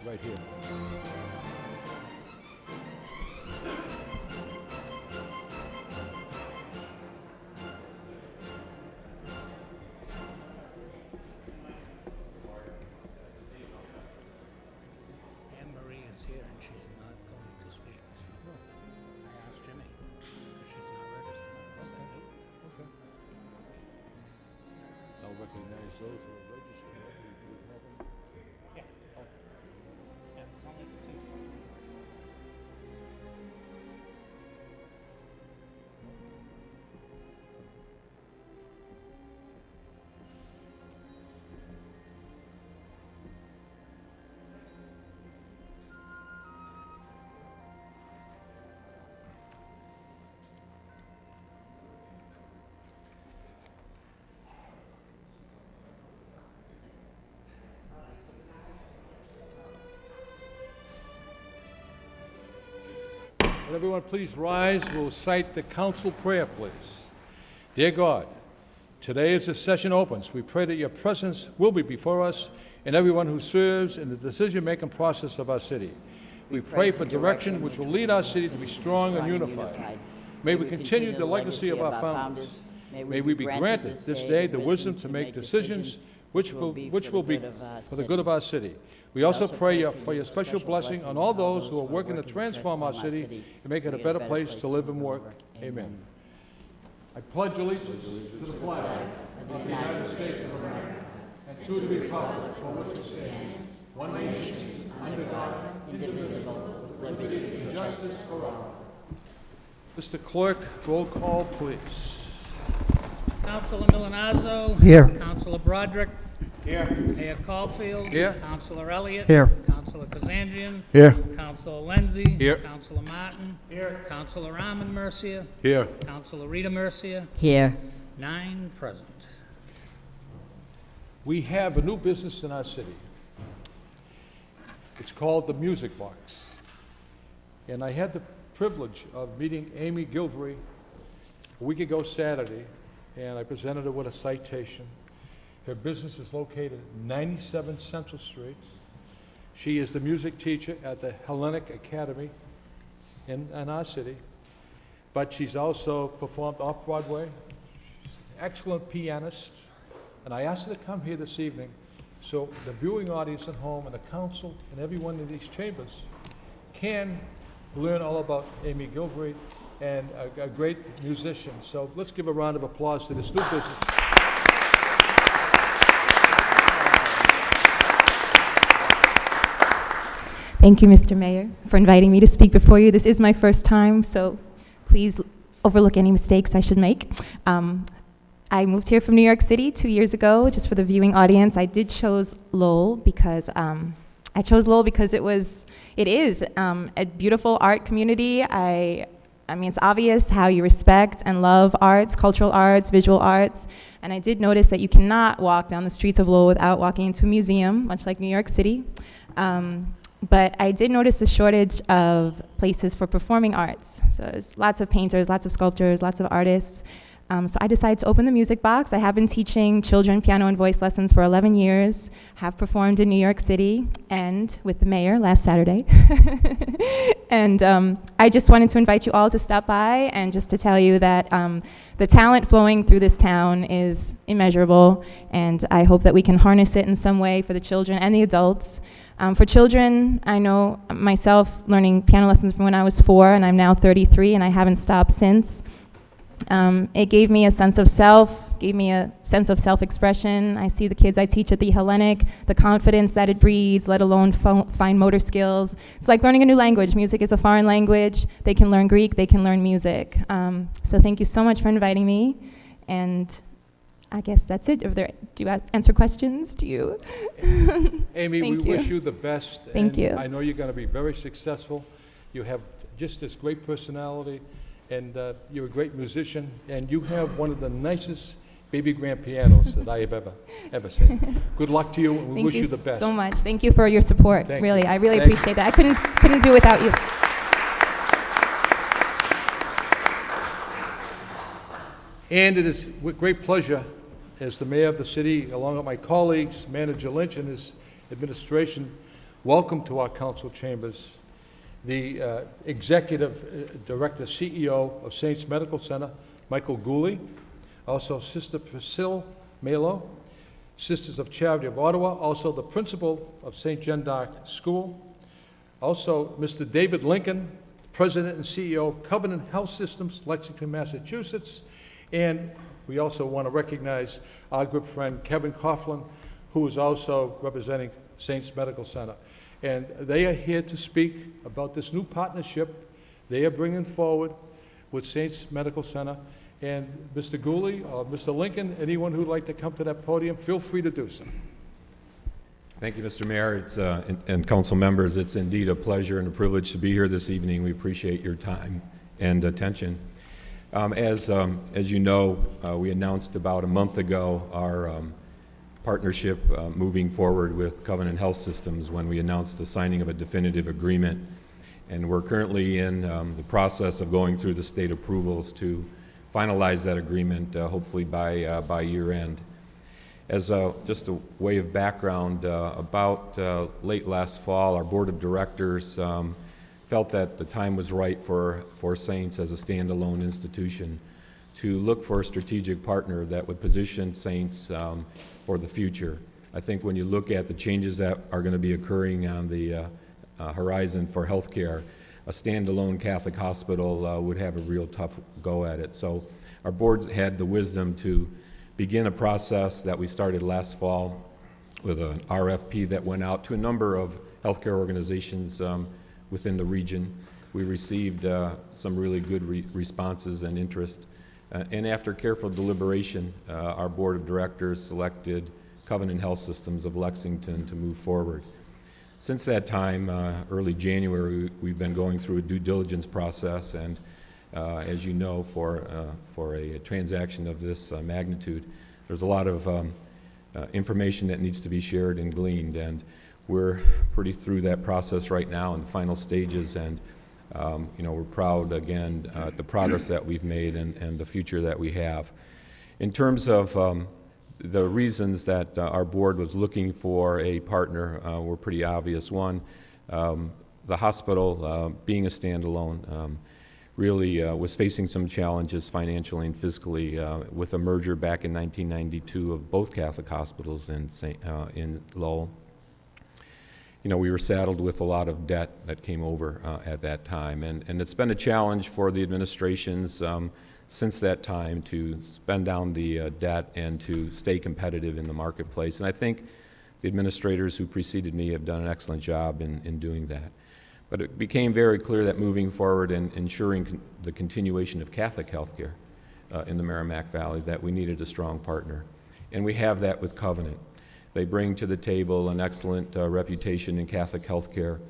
right here. Anne Marie is here and she's not going to speak. I asked Jimmy, because she's not registered. Okay. I'll recognize those who are registered. Do you have them? Yeah. Yeah, it's only the two. Would everyone please rise? We'll cite the council prayer, please. Dear God, today as this session opens, we pray that your presence will be before us and everyone who serves in the decision-making process of our city. We pray for direction which will lead our city to be strong and unified. May we continue the legacy of our founders. May we be granted this day the wisdom to make decisions which will be for the good of our city. We also pray for your special blessing on all those who are working to transform our city and make it a better place to live and work. Amen. I pledge allegiance to the flag of the United States of America and to the republic for which it stands, one nation, under God, indivisible, with liberty and justice for all. Mr. Clerk, roll call, please. Councilor Milanazzo. Here. Councilor Broderick. Here. Mayor Caulfield. Here. Councilor Elliott. Here. Councilor Kazanjian. Here. Councilor Lenzi. Here. Councilor Martin. Here. Councilor Raman Mercia. Here. Councilor Rita Mercia. Here. 9 present. We have a new business in our city. It's called the Music Box. And I had the privilege of meeting Amy Gilvery a week ago Saturday, and I presented her with a citation. Her business is located at 97 Central Street. She is the music teacher at the Hellenic Academy in our city, but she's also performed off-Broadway. She's an excellent pianist, and I asked her to come here this evening so the viewing audience at home and the council and everyone in these chambers can learn all about Amy Gilvery and a great musician. So let's give a round of applause to this new business. Thank you, Mr. Mayor, for inviting me to speak before you. This is my first time, so please overlook any mistakes I should make. I moved here from New York City 2 years ago, just for the viewing audience. I did chose Lowell because it is a beautiful art community. I mean, it's obvious how you respect and love arts, cultural arts, visual arts, and I did notice that you cannot walk down the streets of Lowell without walking into a museum, much like New York City. But I did notice a shortage of places for performing arts. So there's lots of painters, lots of sculptors, lots of artists. So I decided to open the Music Box. I have been teaching children piano and voice lessons for 11 years, have performed in New York City and with the mayor last Saturday. And I just wanted to invite you all to stop by and just to tell you that the talent flowing through this town is immeasurable, and I hope that we can harness it in some way for the children and the adults. For children, I know myself learning piano lessons from when I was 4, and I'm now 33, and I haven't stopped since. It gave me a sense of self, gave me a sense of self-expression. I see the kids I teach at the Hellenic, the confidence that it breeds, let alone fine motor skills. It's like learning a new language. Music is a foreign language. They can learn Greek, they can learn music. So thank you so much for inviting me, and I guess that's it. Do you answer questions? Do you? Amy, we wish you the best. Thank you. I know you're going to be very successful. You have just this great personality, and you're a great musician, and you have one of the nicest baby grand pianos that I have ever seen. Good luck to you, and we wish you the best. Thank you so much. Thank you for your support. Thank really, you. I really Thank appreciate that. I couldn't do it without you. And it is with great pleasure, as the mayor of the city, along with my colleagues, Manager Lynch and his administration, welcome to our council chambers the Executive Director, CEO of Saints Medical Center, Michael Gooley, also Sister Priscilla Malo, Sisters of Charity of Ottawa, also the principal of St. John d'Arc School, also Mr. David Lincoln, President and CEO of Covenant Health Systems, Lexington, Massachusetts, and we also want to recognize our good friend Kevin Coughlin, who is also representing Saints Medical Center. And they are here to speak about this new partnership they are bringing forward with Saints Medical Center. And Mr. Gooley or Mr. Lincoln, anyone who'd like to come to that podium, feel free to do so. Thank you, Mr. Mayor. And council members. It's indeed a pleasure and a privilege to be here this evening. We appreciate your time and attention. As you know, we announced about a month ago our partnership moving forward with Covenant Health Systems when we announced the signing of a definitive agreement. And we're currently in the process of going through the state approvals to finalize that agreement, hopefully by year end. As just a way of background, about late last fall, our board of directors felt that the time was right for Saints as a standalone institution to look for a strategic partner that would position Saints for the future. I think when you look at the changes that are going to be occurring on the horizon for healthcare, a standalone Catholic hospital would have a real tough go at it. So our board had the wisdom to begin a process that we started last fall with an RFP that went out to a number of healthcare organizations within the region. We received some really good responses and interest. And after careful deliberation, our board of directors selected Covenant Health Systems of Lexington to move forward. Since that time, early January, we've been going through a due diligence process, and as you know, for a transaction of this magnitude, there's a lot of information that needs to be shared and gleaned, and we're pretty through that process right now in the final stages, and we're proud, again, the progress that we've made and the future that we have. In terms of the reasons that our board was looking for a partner were pretty obvious. One, the hospital, being a standalone, really was facing some challenges financially and fiscally with a merger back in 1992 of both Catholic hospitals in Lowell. We were saddled with a lot of debt that came over at that time, and it's been a challenge for the administrations since that time to spend down the debt and to stay competitive in the marketplace. And I think the administrators who preceded me have done an excellent job in doing that. But it became very clear that moving forward and ensuring the continuation of Catholic healthcare in the Merrimack Valley, that we needed a strong partner. And we have that with Covenant. They bring to the table an excellent reputation in Catholic healthcare.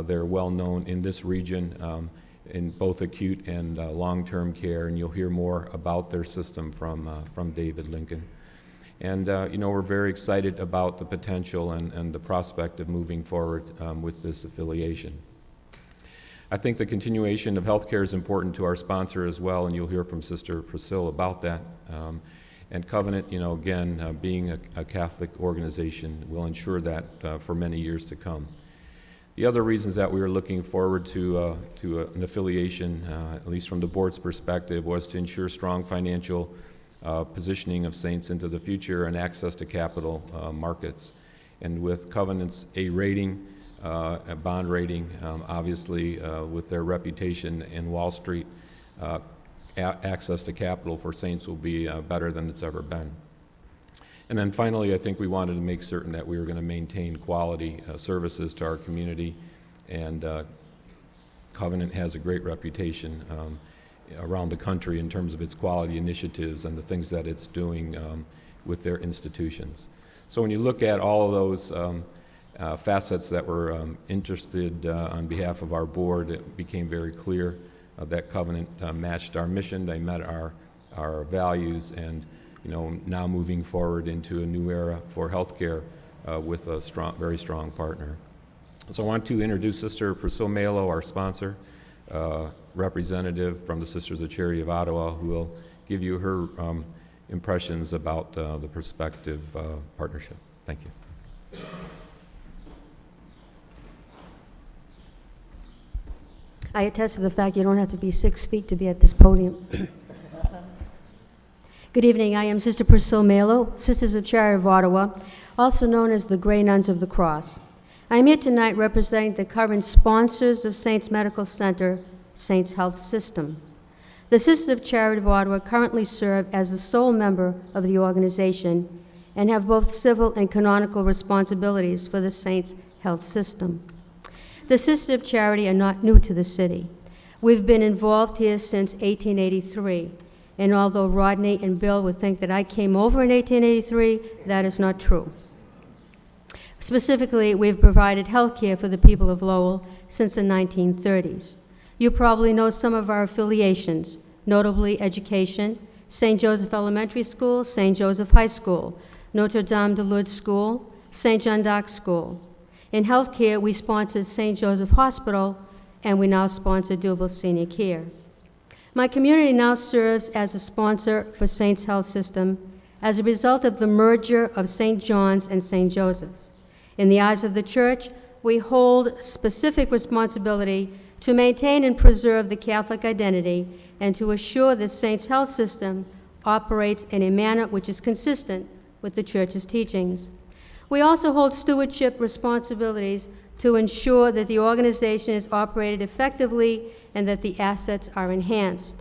They're well known in this region in both acute and long-term care, and you'll hear more about their system from David Lincoln. And we're very excited about the potential and the prospect of moving forward with this affiliation. I think the continuation of healthcare is important to our sponsor as well, and you'll hear from Sister Priscilla about that. And Covenant, again, being a Catholic organization, will ensure that for many years to come. The other reasons that we were looking forward to an affiliation, at least from the board's perspective, was to ensure strong financial positioning of Saints into the future and access to capital markets. And with Covenant's A rating, a bond rating, obviously with their reputation in Wall Street, access to capital for Saints will be better than it's ever been. And then finally, I think we wanted to make certain that we were going to maintain quality services to our community, and Covenant has a great reputation around the country in terms of its quality initiatives and the things that it's doing with their institutions. So when you look at all of those facets that were interested on behalf of our board, it became very clear that Covenant matched our mission, they met our values, and now moving forward into a new era for healthcare with a very strong partner. So I want to introduce Sister Priscilla Malo, our sponsor, representative from the Sisters of Charity of Ottawa, who will give you her impressions about the prospective partnership. Thank you. I attest to the fact you don't have to be 6 feet to be at this podium. Good evening. I am Sister Priscilla Malo, Sisters of Charity of Ottawa, also known as the Grey Nuns of the Cross. I am here tonight representing the current sponsors of Saints Medical Center, Saints Health System. The Sisters of Charity of Ottawa currently serve as the sole member of the organization and have both civil and canonical responsibilities for the Saints Health System. The Sisters of Charity are not new to the city. We've been involved here since 1883, and although Rodney and Bill would think that I came over in 1883, that is not true. Specifically, we've provided health care for the people of Lowell since the 1930s. You probably know some of our affiliations, notably education, St. Joseph Elementary School, St. Joseph High School, Notre Dame de Lourdes School, St. John d'Arc School. In healthcare, we sponsored St. Joseph Hospital, and we now sponsor Duville Senior Care. My community now serves as a sponsor for Saints Health System as a result of the merger of St. John's and St. Joseph's. In the eyes of the Church, we hold specific responsibility to maintain and preserve the Catholic identity and to assure that Saints Health System operates in a manner which is consistent with the Church's teachings. We also hold stewardship responsibilities to ensure that the organization is operated effectively and that the assets are enhanced.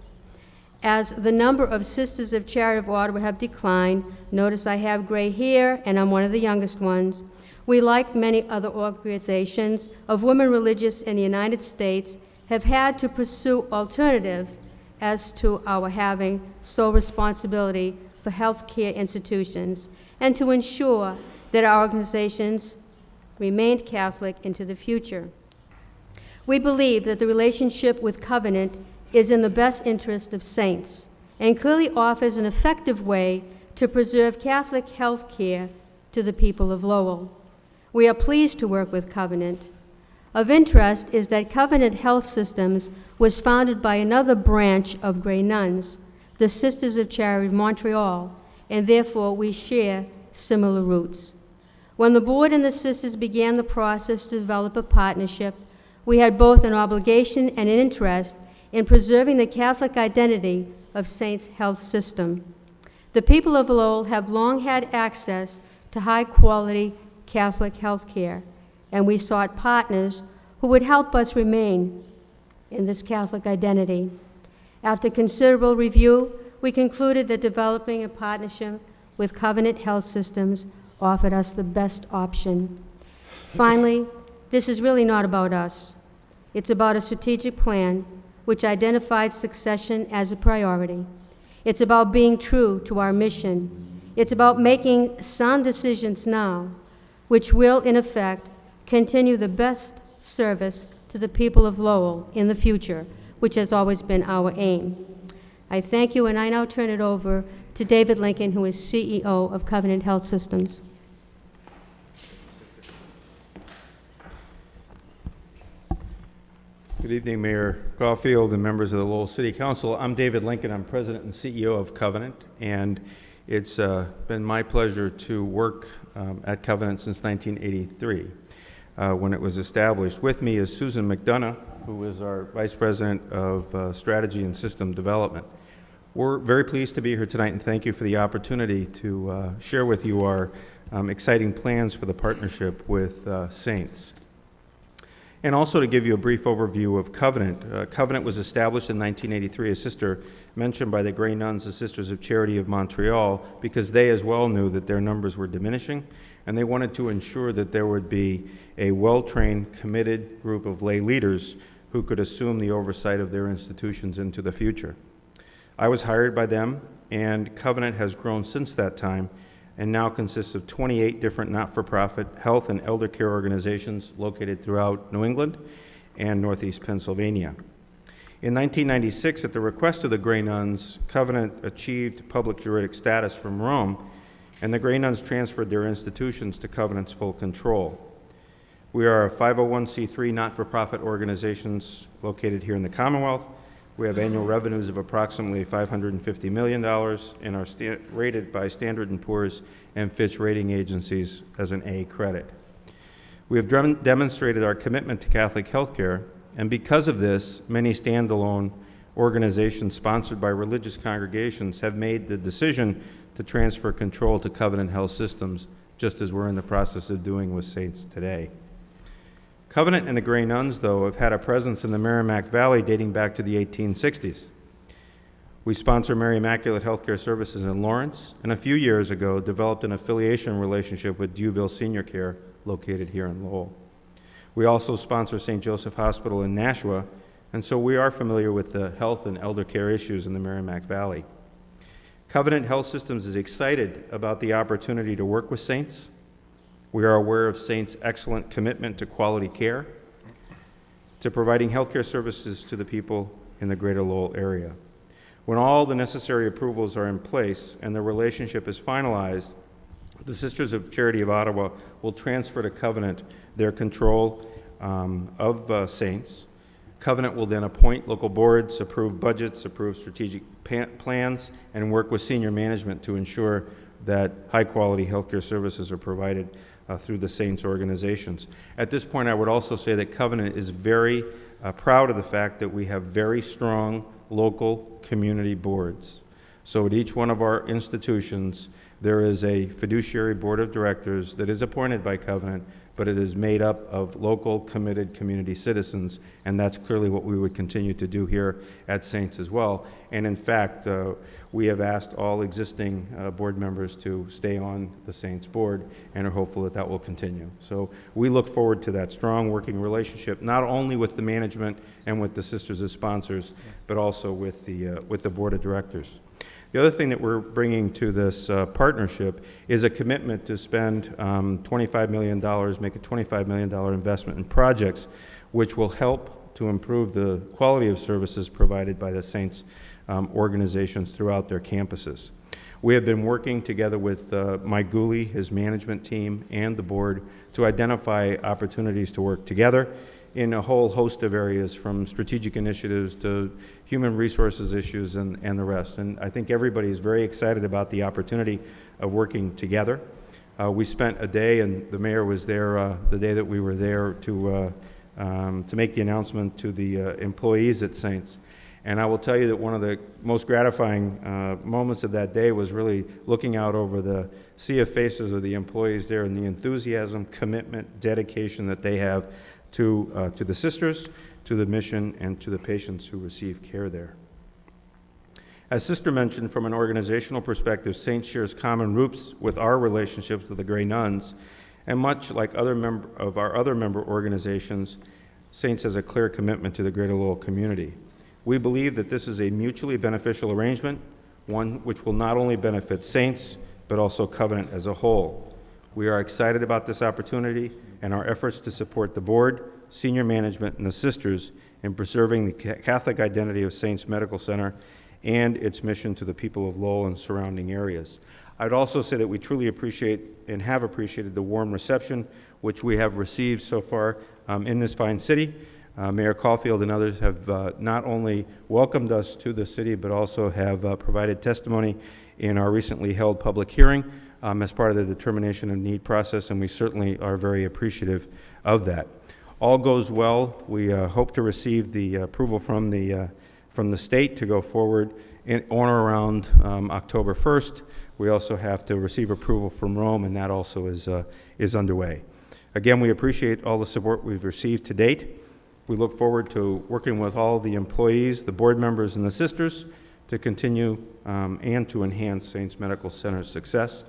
As the number of Sisters of Charity of Ottawa have declined, notice I have gray hair and I'm one of the youngest ones, we, like many other organizations of women religious in the United States, have had to pursue alternatives as to our having sole responsibility for healthcare institutions and to ensure that our organizations remained Catholic into the future. We believe that the relationship with Covenant is in the best interest of saints and clearly offers an effective way to preserve Catholic health care to the people of Lowell. We are pleased to work with Covenant. Of interest is that Covenant Health Systems was founded by another branch of Grey Nuns, the Sisters of Charity of Montreal, and therefore we share similar roots. When the board and the sisters began the process to develop a partnership, we had both an obligation and an interest in preserving the Catholic identity of Saints Health System. The people of Lowell have long had access to high-quality Catholic health care, and we sought partners who would help us remain in this Catholic identity. After considerable review, we concluded that developing a partnership with Covenant Health Systems offered us the best option. Finally, this is really not about us. It's about a strategic plan which identified succession as a priority. It's about being true to our mission. It's about making sound decisions now, which will, in effect, continue the best service to the people of Lowell in the future, which has always been our aim. I thank you, and I now turn it over to David Lincoln, who is CEO of Covenant Health Systems. Good evening, Mayor Caulfield and members of the Lowell City Council. I'm David Lincoln. I'm President and CEO of Covenant, and it's been my pleasure to work at Covenant since 1983 when it was established. With me is Susan McDonough, who is our Vice President of Strategy and System Development. We're very pleased to be here tonight, and thank you for the opportunity to share with you our exciting plans for the partnership with Saints. And also to give you a brief overview of Covenant. Covenant was established in 1983, as Sister mentioned, by the Grey Nuns, the Sisters of Charity of Montreal, because they as well knew that their numbers were diminishing, and they wanted to ensure that there would be a well-trained, committed group of lay leaders who could assume the oversight of their institutions into the future. I was hired by them, and Covenant has grown since that time and now consists of 28 different not-for-profit health and elder care organizations located throughout New England and Northeast Pennsylvania. In 1996, at the request of the Grey Nuns, Covenant achieved public juridic status from Rome, and the Grey Nuns transferred their institutions to Covenant's full control. We are a 501c3 not-for-profit organizations located here in the Commonwealth. We have annual revenues of approximately $550 million and are rated by Standard & Poor's and Fitch rating agencies as an A credit. We have demonstrated our commitment to Catholic healthcare And because of this, many standalone organizations sponsored by religious congregations have made the decision to transfer control to Covenant Health Systems, just as we're in the process of doing with Saints today. Covenant and the Grey Nuns, though, have had a presence in the Merrimack Valley dating back to the 1860s. We sponsor Mary Immaculate Healthcare Services in Lawrence, and a few years ago developed an affiliation relationship with Dewville Senior Care, located here in Lowell. We also sponsor St. Joseph Hospital in Nashua, and so we are familiar with the health and elder care issues in the Merrimack Valley. Covenant Health Systems is excited about the opportunity to work with Saints. We are aware of Saints' excellent commitment to quality care, to providing healthcare services to the people in the greater Lowell area. When all the necessary approvals are in place and the relationship is finalized, the Sisters of Charity of Ottawa will transfer to Covenant their control of Saints. Covenant will then appoint local boards, approve budgets, approve strategic plans, and work with senior management to ensure that high-quality healthcare services are provided through the Saints organizations. At this point, I would also say that Covenant is very proud of the fact that we have very strong local community boards. So at each one of our institutions, there is a fiduciary board of directors that is appointed by Covenant, but it is made up of local, committed community citizens, and that's clearly what we would continue to do here at Saints as well. And in fact, we have asked all existing board members to stay on the Saints board and are hopeful that that will continue. So we look forward to that strong working relationship, not only with the management and with the sisters as sponsors, but also with the board of directors. The other thing that we're bringing to this partnership is a commitment to spend $25 million, make a $25 million investment in projects which will help to improve the quality of services provided by the Saints organizations throughout their campuses. We have been working together with Mike Gooley, his management team, and the board to identify opportunities to work together in a whole host of areas, from strategic initiatives to human resources issues and the rest. And I think everybody is very excited about the opportunity of working together. We spent a day, and the mayor was there the day that we were there to make the announcement to the employees at Saints. And I will tell you that one of the most gratifying moments of that day was really looking out over the sea of faces of the employees there and the enthusiasm, commitment, dedication that they have to the sisters, to the mission, and to the patients who receive care there. As Sister mentioned, from an organizational perspective, Saints shares common roots with our relationships with the Grey Nuns, and much like other member organizations, Saints has a clear commitment to the Greater Lowell community. We believe that this is a mutually beneficial arrangement, one which will not only benefit Saints, but also Covenant as a whole. We are excited about this opportunity and our efforts to support the board, senior management, and the sisters in preserving the Catholic identity of Saints Medical Center and its mission to the people of Lowell and surrounding areas. I'd also say that we truly appreciate and have appreciated the warm reception which we have received so far in this fine city. Mayor Caulfield and others have not only welcomed us to the city, but also have provided testimony in our recently held public hearing as part of the determination of need process, and we certainly are very appreciative of that. All goes well. We hope to receive the approval from the state to go forward on or around October 1st. We also have to receive approval from Rome, and that also is underway. Again, we appreciate all the support we've received to date. We look forward to working with all the employees, the board members, and the sisters to continue and to enhance Saints Medical Center's success.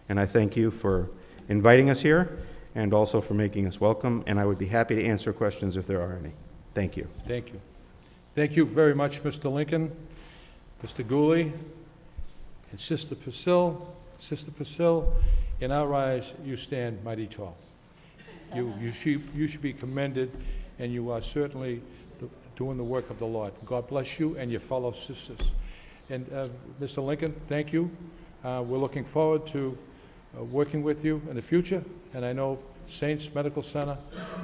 And I thank you for inviting us here and also for making us welcome. And I would be happy to answer questions if there are any. Thank you. Thank you. Thank you very much, Mr. Lincoln, Mr. Gooley, and Sister Priscilla. Sister Priscilla, in our eyes, you stand mighty tall. You should be commended, and you are certainly doing the work of the Lord. God bless you and your fellow sisters. And Mr. Lincoln, thank you. We're looking forward to working with you in the future, and I know Saints Medical Center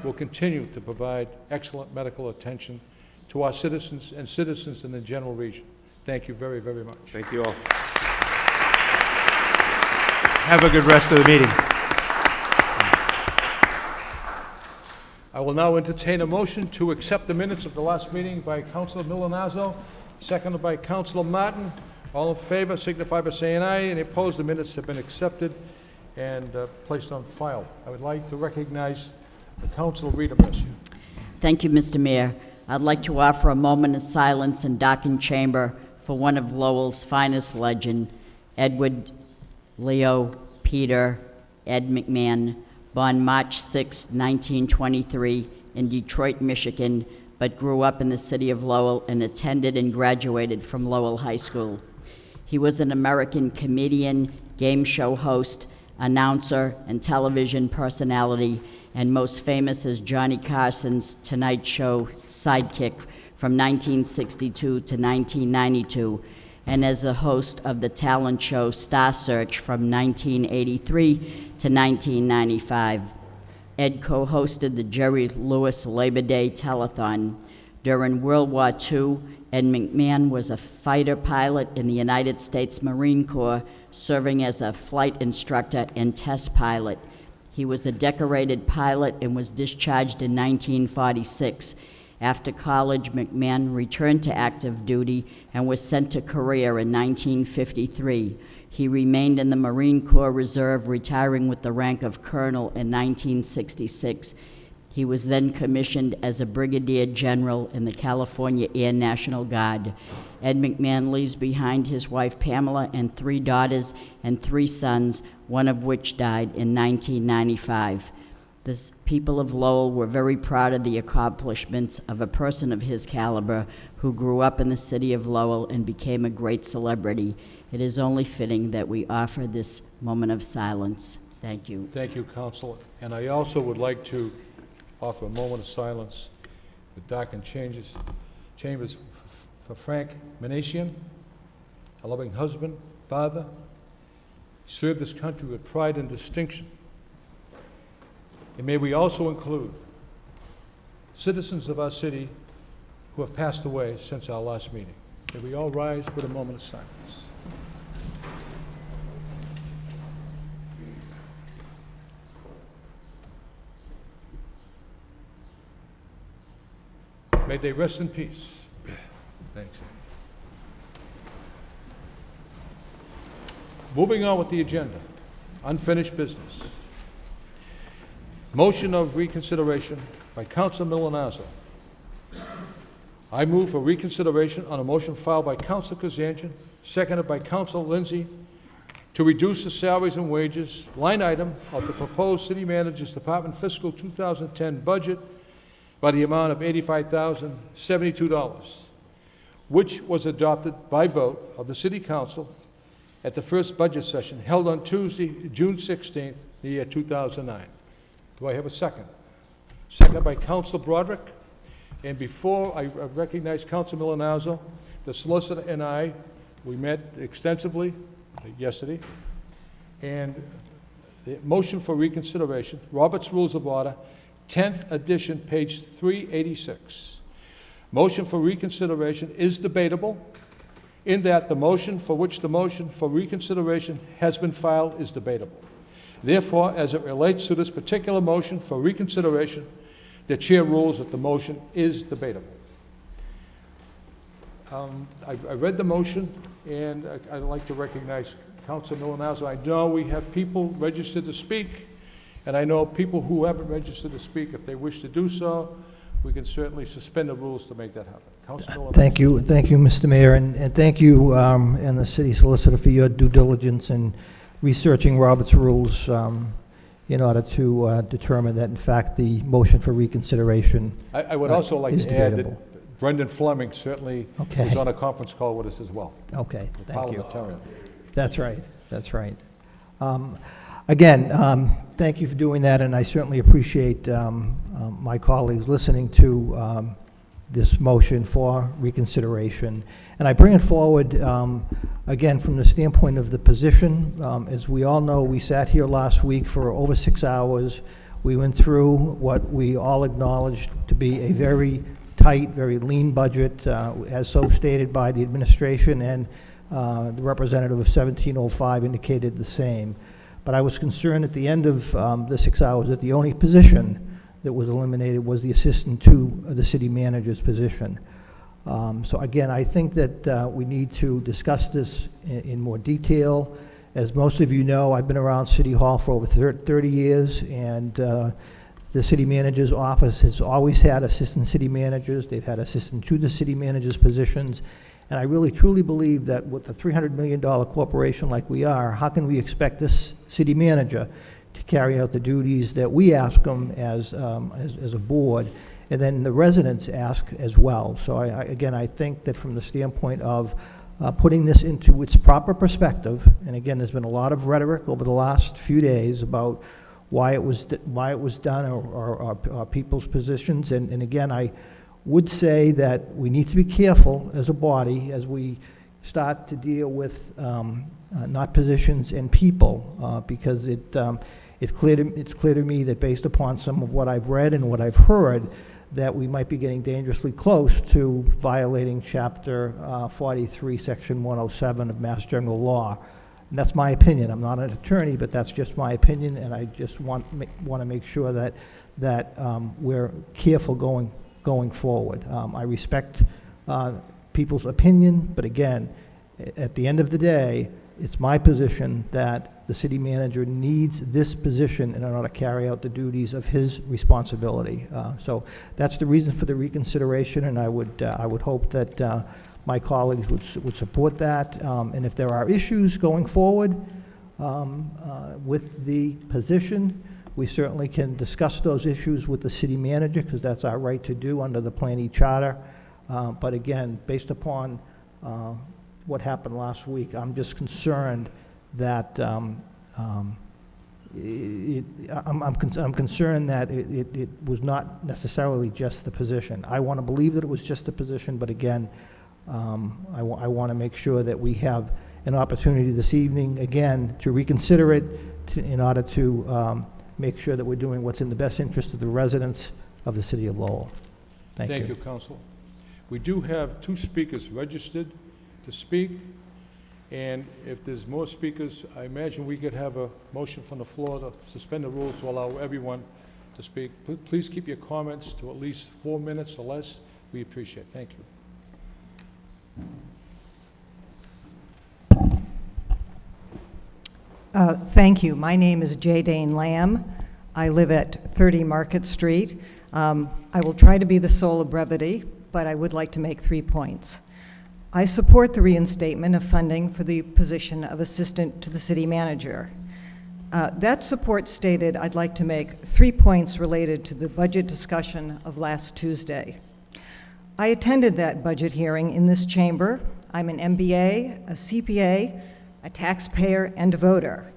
will continue to provide excellent medical attention to our citizens and citizens in the general region. Thank you very, very much. Thank you all. Have a good rest of the meeting. I will will now entertain a motion to accept the minutes of the last meeting by Councilor Milonazo, seconded by Councilor Martin. All in favor signify by saying aye. Any opposed? The minutes have been accepted and placed on file. I would like to recognize the Councilor Rita Mercier. Thank you, Mr. Mayor. I'd like to offer a moment of silence in darkened chamber for one of Lowell's finest legend, Edward Leo Peter Ed McMahon, born March 6, 1923, in Detroit, Michigan, but grew up in the city of Lowell and attended and graduated from Lowell High School. He was an American comedian, game show host, announcer, and television personality, and most famous as Johnny Carson's Tonight Show sidekick from 1962 to 1992, and as a host of the talent show Star Search from 1983 to 1995. Ed co-hosted the Jerry Lewis Labor Day Telethon. During World War II, Ed McMahon was a fighter pilot in the United States Marine Corps, serving as a flight instructor and test pilot. He was a decorated pilot and was discharged in 1946. After college, McMahon returned to active duty and was sent to Korea in 1953. He remained in the Marine Corps Reserve, retiring with the rank of colonel in 1966. He was then commissioned as a brigadier general in the California Air National Guard. Ed McMahon leaves behind his wife Pamela and 3 daughters and 3 sons, one of which died in 1995. The people of Lowell were very proud of the accomplishments of a person of his caliber who grew up in the city of Lowell and became a great celebrity. It is only fitting that we offer this moment of silence. Thank you. Thank you, Councilor. And I also would like to offer a moment of silence with darkened chambers for Frank Manasian, a loving husband, father. He served this country with pride and distinction. And may we also include citizens of our city who have passed away since our last meeting. May we all rise with a moment of silence. May they rest in peace. Thanks. Moving on with the agenda, unfinished business. Motion of reconsideration by Councilor Milonazo. I move for reconsideration on a motion filed by Councilor Kazanjian, seconded by Councilor Lindsay, to reduce the salaries and wages line item of the proposed City Manager's Department fiscal 2010 budget by the amount of $85,072, which was adopted by vote of the City Council at the first budget session held on Tuesday, June 16th, the year 2009. Do I have a second? Second by Councilor Broderick. And before I recognize Councilor Milonazo, the solicitor and I, we met extensively yesterday, and the motion for reconsideration, Robert's Rules of Order, 10th edition, page 386. Motion for reconsideration is debatable in that the motion for which the motion for reconsideration has been filed is debatable. Therefore, as it relates to this particular motion for reconsideration, the chair rules that the motion is debatable. I read the motion, and I'd like to recognize Councilor Milonazo. I know we have people registered to speak, and I know people who haven't registered to speak, if they wish to do so, we can certainly suspend the rules to make that happen. Councilor Milonazo. Thank you, Mr. Mayor, and thank you and the city solicitor for your due diligence in researching Robert's rules in order to determine that, in fact, the motion for reconsideration I would also like is to add debatable. that Brendan Fleming certainly Okay. was on a conference call with us as well. Okay, The thank you. parliamentarian. That's right, that's right. Again, thank you for doing that, and I certainly appreciate my colleagues listening to this motion for reconsideration. And I bring it forward, again, from the standpoint of the position. As we all know, we sat here last week for over 6 hours. We went through what we all acknowledged to be a very tight, very lean budget, as so stated by the administration, and the representative of 1705 indicated the same. But I was concerned at the end of the 6 hours that the only position that was eliminated was the assistant to the city manager's position. So again, I think that we need to discuss this in more detail. As most of you know, I've been around City Hall for over 30 years, and the city manager's office has always had assistant city managers. They've had assistant to the city manager's positions. And I really truly believe that with a $300 million corporation like we are, how can we expect this city manager to carry out the duties that we ask them as a board, and then the residents ask as well? So again, I think that from the standpoint of putting this into its proper perspective, and again, there's been a lot of rhetoric over the last few days about why it was done or people's positions, and again, I would say that we need to be careful as a body as we start to deal with not positions and people, because it's clear to me that based upon some of what I've read and what I've heard, that we might be getting dangerously close to violating Chapter 43, Section 107 of Mass General Law. And that's my opinion. I'm not an attorney, but that's just my opinion, and I just want to make sure that we're careful going forward. I respect people's opinion, but again, at the end of the day, it's my position that the city manager needs this position in order to carry out the duties of his responsibility. So that's the reason for the reconsideration, and I would hope that my colleagues would support that. And if there are issues going forward with the position, we certainly can discuss those issues with the city manager, because that's our right to do under the Plan E Charter. But again, based upon what happened last week, I'm just concerned that I'm concerned that it was not necessarily just the position. I want to believe that it was just the position, but again, I want to make sure that we have an opportunity this evening, again, to reconsider it in order to make sure that we're doing what's in the best interest of the residents of the city of Lowell. Thank you. Council. We do have 2 speakers registered to speak, and if there's more speakers, I imagine we could have a motion from the floor to suspend the rules to allow everyone to speak. Please keep your comments to at least 4 minutes or less. We appreciate it. Thank you. Thank you. My name is J. Dane Lamb. I live at 30 Market Street. I will try to be the soul of brevity, but I would like to make 3 points. I support the reinstatement of funding for the position of assistant to the city manager. That support stated, I'd like to make 3 points related to the budget discussion of last Tuesday. I attended that budget hearing in this chamber. I'm an MBA, a CPA, a taxpayer, and a voter.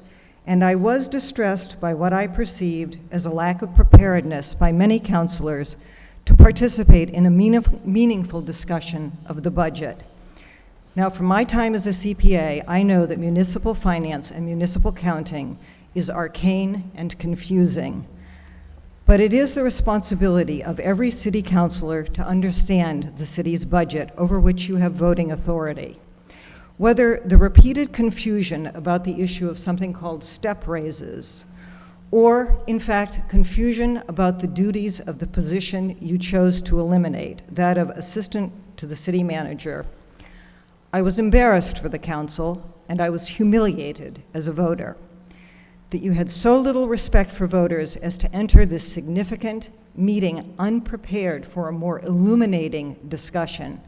And I was distressed by what I perceived as a lack of preparedness by many councilors to participate in a meaningful discussion of the budget. Now, from my time as a CPA, I know that municipal finance and municipal counting is arcane and confusing. But it is the responsibility of every city councilor to understand the city's budget over which you have voting authority. Whether the repeated confusion about the issue of something called step raises, or, in fact, confusion about the duties of the position you chose to eliminate, that of assistant to the city manager, I was embarrassed for the council, and I was humiliated as a voter that you had so little respect for voters as to enter this significant meeting unprepared for a more illuminating discussion.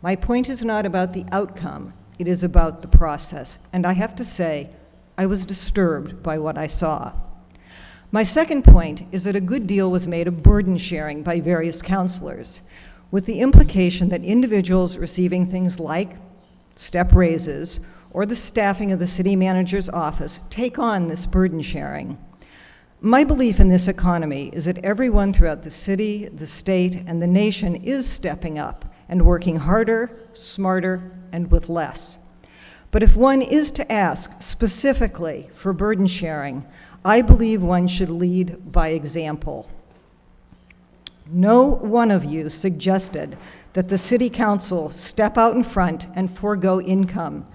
My point is not about the outcome, it is about the process, and I have to say, I was disturbed by what I saw. My second point is that a good deal was made of burden sharing by various councilors, with the implication that individuals receiving things like step raises or the staffing of the city manager's office take on this burden sharing. My belief in this economy is that everyone throughout the city, the state, and the nation is stepping up and working harder, smarter, and with less. But if one is to ask specifically for burden sharing, I believe one should lead by example. No one of you suggested that the city council step out in front and forego income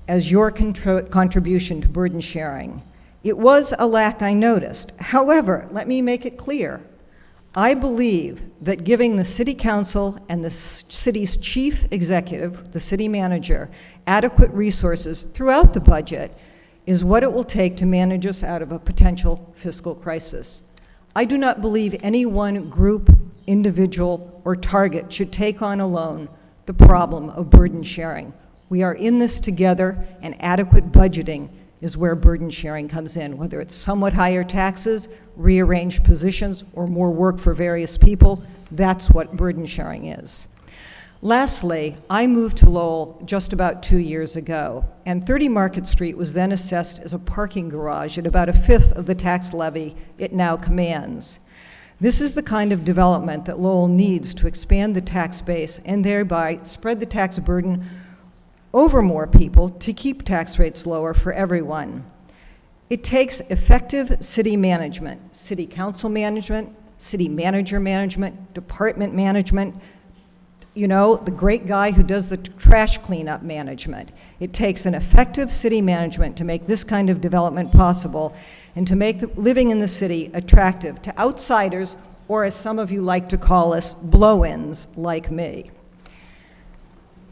as your contribution to burden sharing. It was a lack I noticed. However, let me make it clear. I believe that giving the city council and the city's chief executive, the city manager, adequate resources throughout the budget is what it will take to manage us out of a potential fiscal crisis. I do not believe any one group, individual, or target should take on alone the problem of burden sharing. We are in this together, and adequate budgeting is where burden sharing comes in, whether it's somewhat higher taxes, rearranged positions, or more work for various people. That's what burden sharing is. Lastly, I moved to Lowell just about 2 years ago, and 30 Market Street was then assessed as a parking garage at about a fifth of the tax levy it now commands. This is the kind of development that Lowell needs to expand the tax base and thereby spread the tax burden over more people to keep tax rates lower for everyone. It takes effective city management, city council management, city manager management, department management, you know, the great guy who does the trash cleanup management. It takes an effective city management to make this kind of development possible and to make living in the city attractive to outsiders, or as some of you like to call us, blow-ins like me.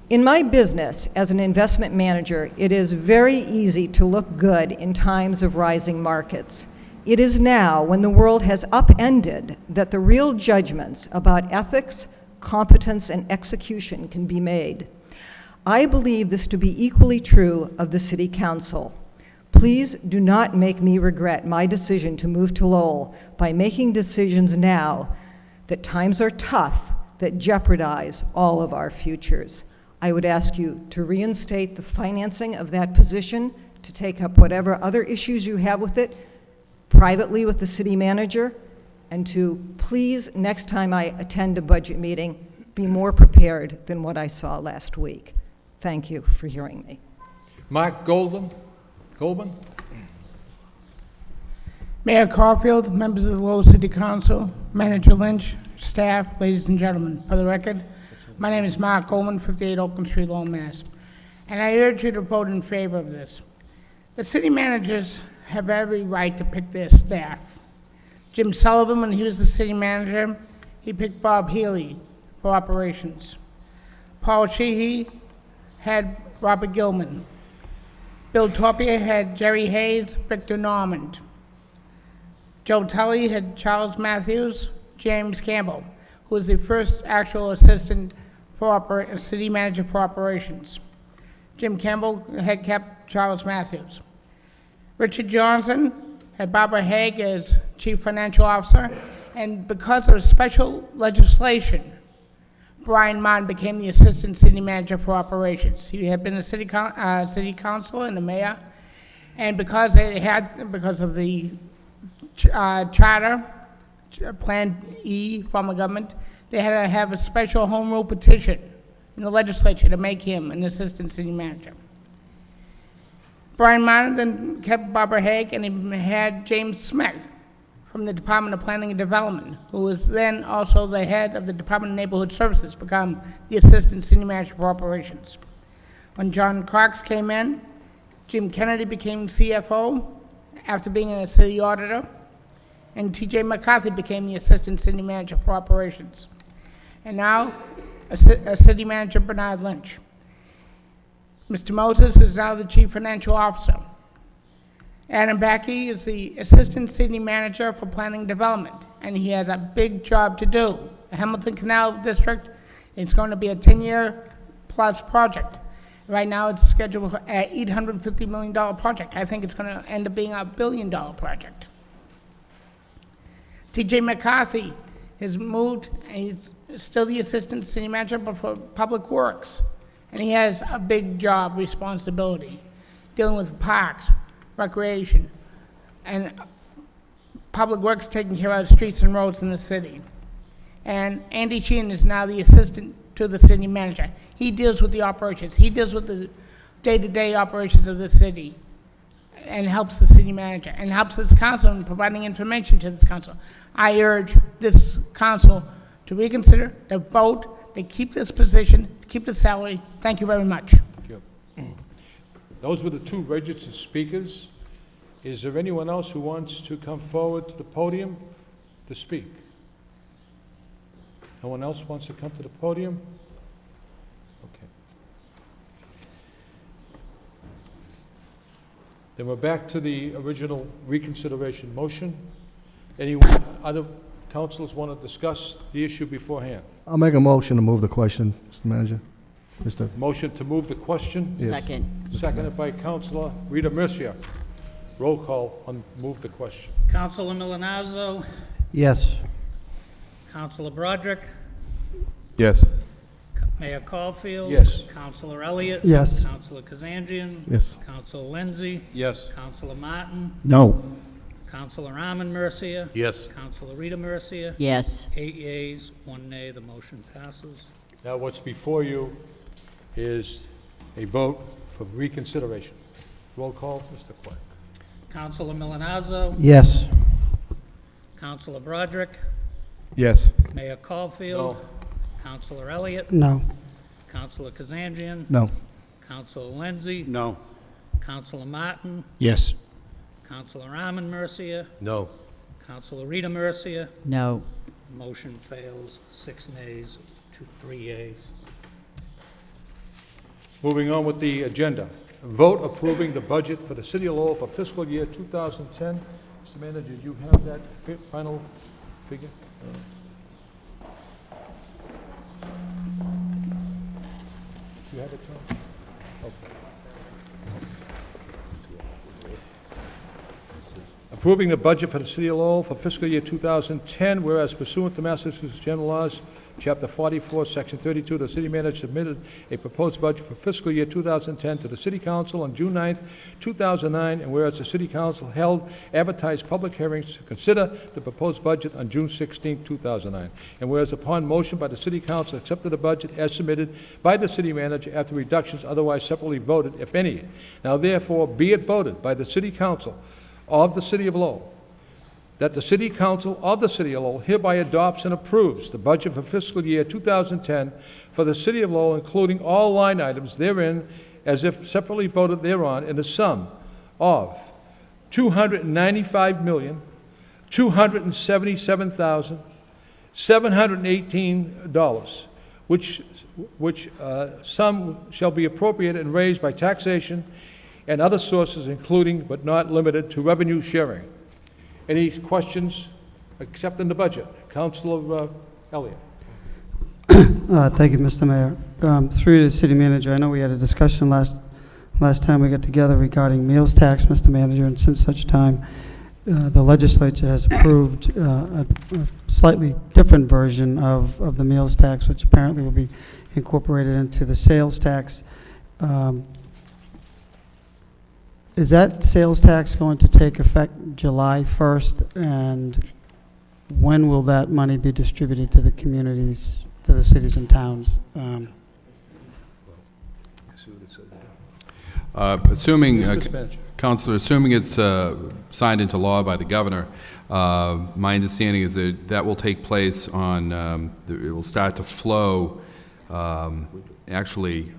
In my business as an investment manager, it is very easy to look good in times of rising markets. It is now, when the world has upended, that the real judgments about ethics, competence, and execution can be made. I believe this to be equally true of the City Council. Please do not make me regret my decision to move to Lowell by making decisions now that times are tough, that jeopardize all of our futures. I would ask you to reinstate the financing of that position, to take up whatever other issues you have with it privately with the city manager, and to please, next time I attend a budget meeting, be more prepared than what I saw last week. Thank you for hearing me. Mark Goldman? Mayor Caulfield, members of the Lowell City Council, Manager Lynch, staff, ladies and gentlemen, for the record, my name is Mark Goldman, 58 Oakland Street, Lowell, Mass. And I urge you to vote in favor of this. The city managers have every right to pick their staff. Jim Sullivan, when he was the city manager, he picked Bob Healy for operations. Paul Sheehy had Robert Gilman. Bill Torpia had Jerry Hayes, Victor Normand. Joe Tully had Charles Matthews, James Campbell, who was the first actual assistant for city manager for operations. Jim Campbell had kept Charles Matthews. Richard Johnson had Barbara Haig as chief financial officer, and because of special legislation, Brian Martin became the assistant city manager for operations. He had been a city councilor and a mayor, and because of the charter, Plan E from the government, they had to have a special home rule petition in the legislature to make him an assistant city manager. Brian Martin then kept Barbara Haig, and he had James Smith from the Department of Planning and Development, who was then also the head of the Department of Neighborhood Services, become the assistant city manager for operations. When John Cox came in, Jim Kennedy became CFO after being a city auditor, and T.J. McCarthy became the assistant city manager for operations. And now, a city manager, Bernard Lynch. Mr. Moses is now the chief financial officer. Adam Backey is the assistant city manager for planning and development, and he has a big job to do. The Hamilton Canal District is going to be a 10-year plus project. Right now, it's scheduled for an $850 million project. I think it's going to end up being a $1 billion project. T.J. McCarthy has moved, and he's still the assistant city manager for public works. And he has a big job responsibility, dealing with parks, recreation, and public works, taking care of streets and roads in the city. And Andy Sheehan is now the assistant to the city manager. He deals with the operations. He deals with the day-to-day operations of the city and helps the city manager and helps this council in providing information to this council. I urge this council to reconsider, to vote, to keep this position, to keep the salary. Thank you very much. Thank you. Those were the two registered speakers. Is there anyone else who wants to come forward to the podium to speak? No one else wants to come to the podium? Okay. Then we're back to the original reconsideration motion. Any other councilors want to discuss the issue beforehand? I'll make a motion to move the question, Mr. Manager. Motion to move the question, Yes. Second. seconded by Councilor Rita Mercia. Roll call on move the question. Councilor Milonazo, Yes. Councilor Broderick, Yes. Mayor Caulfield. Yes. Councilor Elliott. Yes. Councilor Kazanjian. Yes. Councilor Lindsay. Yes. Councilor Martin. No. Councilor Arman Mercia. Yes. Councilor Rita Mercia. Yes. 8 yeas, 1 nay, the motion passes. Now what's before you is a vote for reconsideration. Roll call, Mr. Clerk. Councilor Milonazo, Yes. Councilor Broderick, Yes. Mayor Caulfield. No. Councilor Elliott. No. Councilor Kazanjian. No. Councilor Lindsay. No. Councilor Martin. Yes. Councilor Arman Mercia. No. Councilor Rita Mercia. No. Motion fails, 6 nays to 3 yeas. Moving on with the agenda. Vote approving the budget for the City of Lowell for fiscal year 2010. Mr. Manager, did you have that final figure? You have it, Tom? Okay. Approving the budget for the City of Lowell for fiscal year 2010, whereas pursuant to Massachusetts General Laws, Chapter 44, Section 32, the city manager submitted a proposed budget for fiscal year 2010 to the City Council on June 9th, 2009, and whereas the City Council held advertised public hearings to consider the proposed budget on June 16th, 2009, and whereas upon motion by the City Council accepted the budget as submitted by the city manager after reductions otherwise separately voted, if any. Now therefore be it voted by the City Council of the City of Lowell that the City Council of the City of Lowell hereby adopts and approves the budget for fiscal year 2010 for the City of Lowell, including all line items therein, as if separately voted thereon, in the sum of $295,277,718, which sum shall be appropriated and raised by taxation and other sources, including but not limited to revenue sharing. Any questions accepting the budget? Councilor Elliott. Thank you, Mr. Mayor. Through the city manager, I know we had a discussion last time we got together regarding meals tax, Mr. Manager, and since such time, the legislature has approved a slightly different version of the meals tax, which apparently will be incorporated into the sales tax. Is that sales tax going to take effect July 1st, and when will that money be distributed to the communities, to the cities and towns? Assuming, Mr. Manager. Councilor, assuming it's signed into law by the governor, my understanding is that that will take place on, it will start to flow, actually,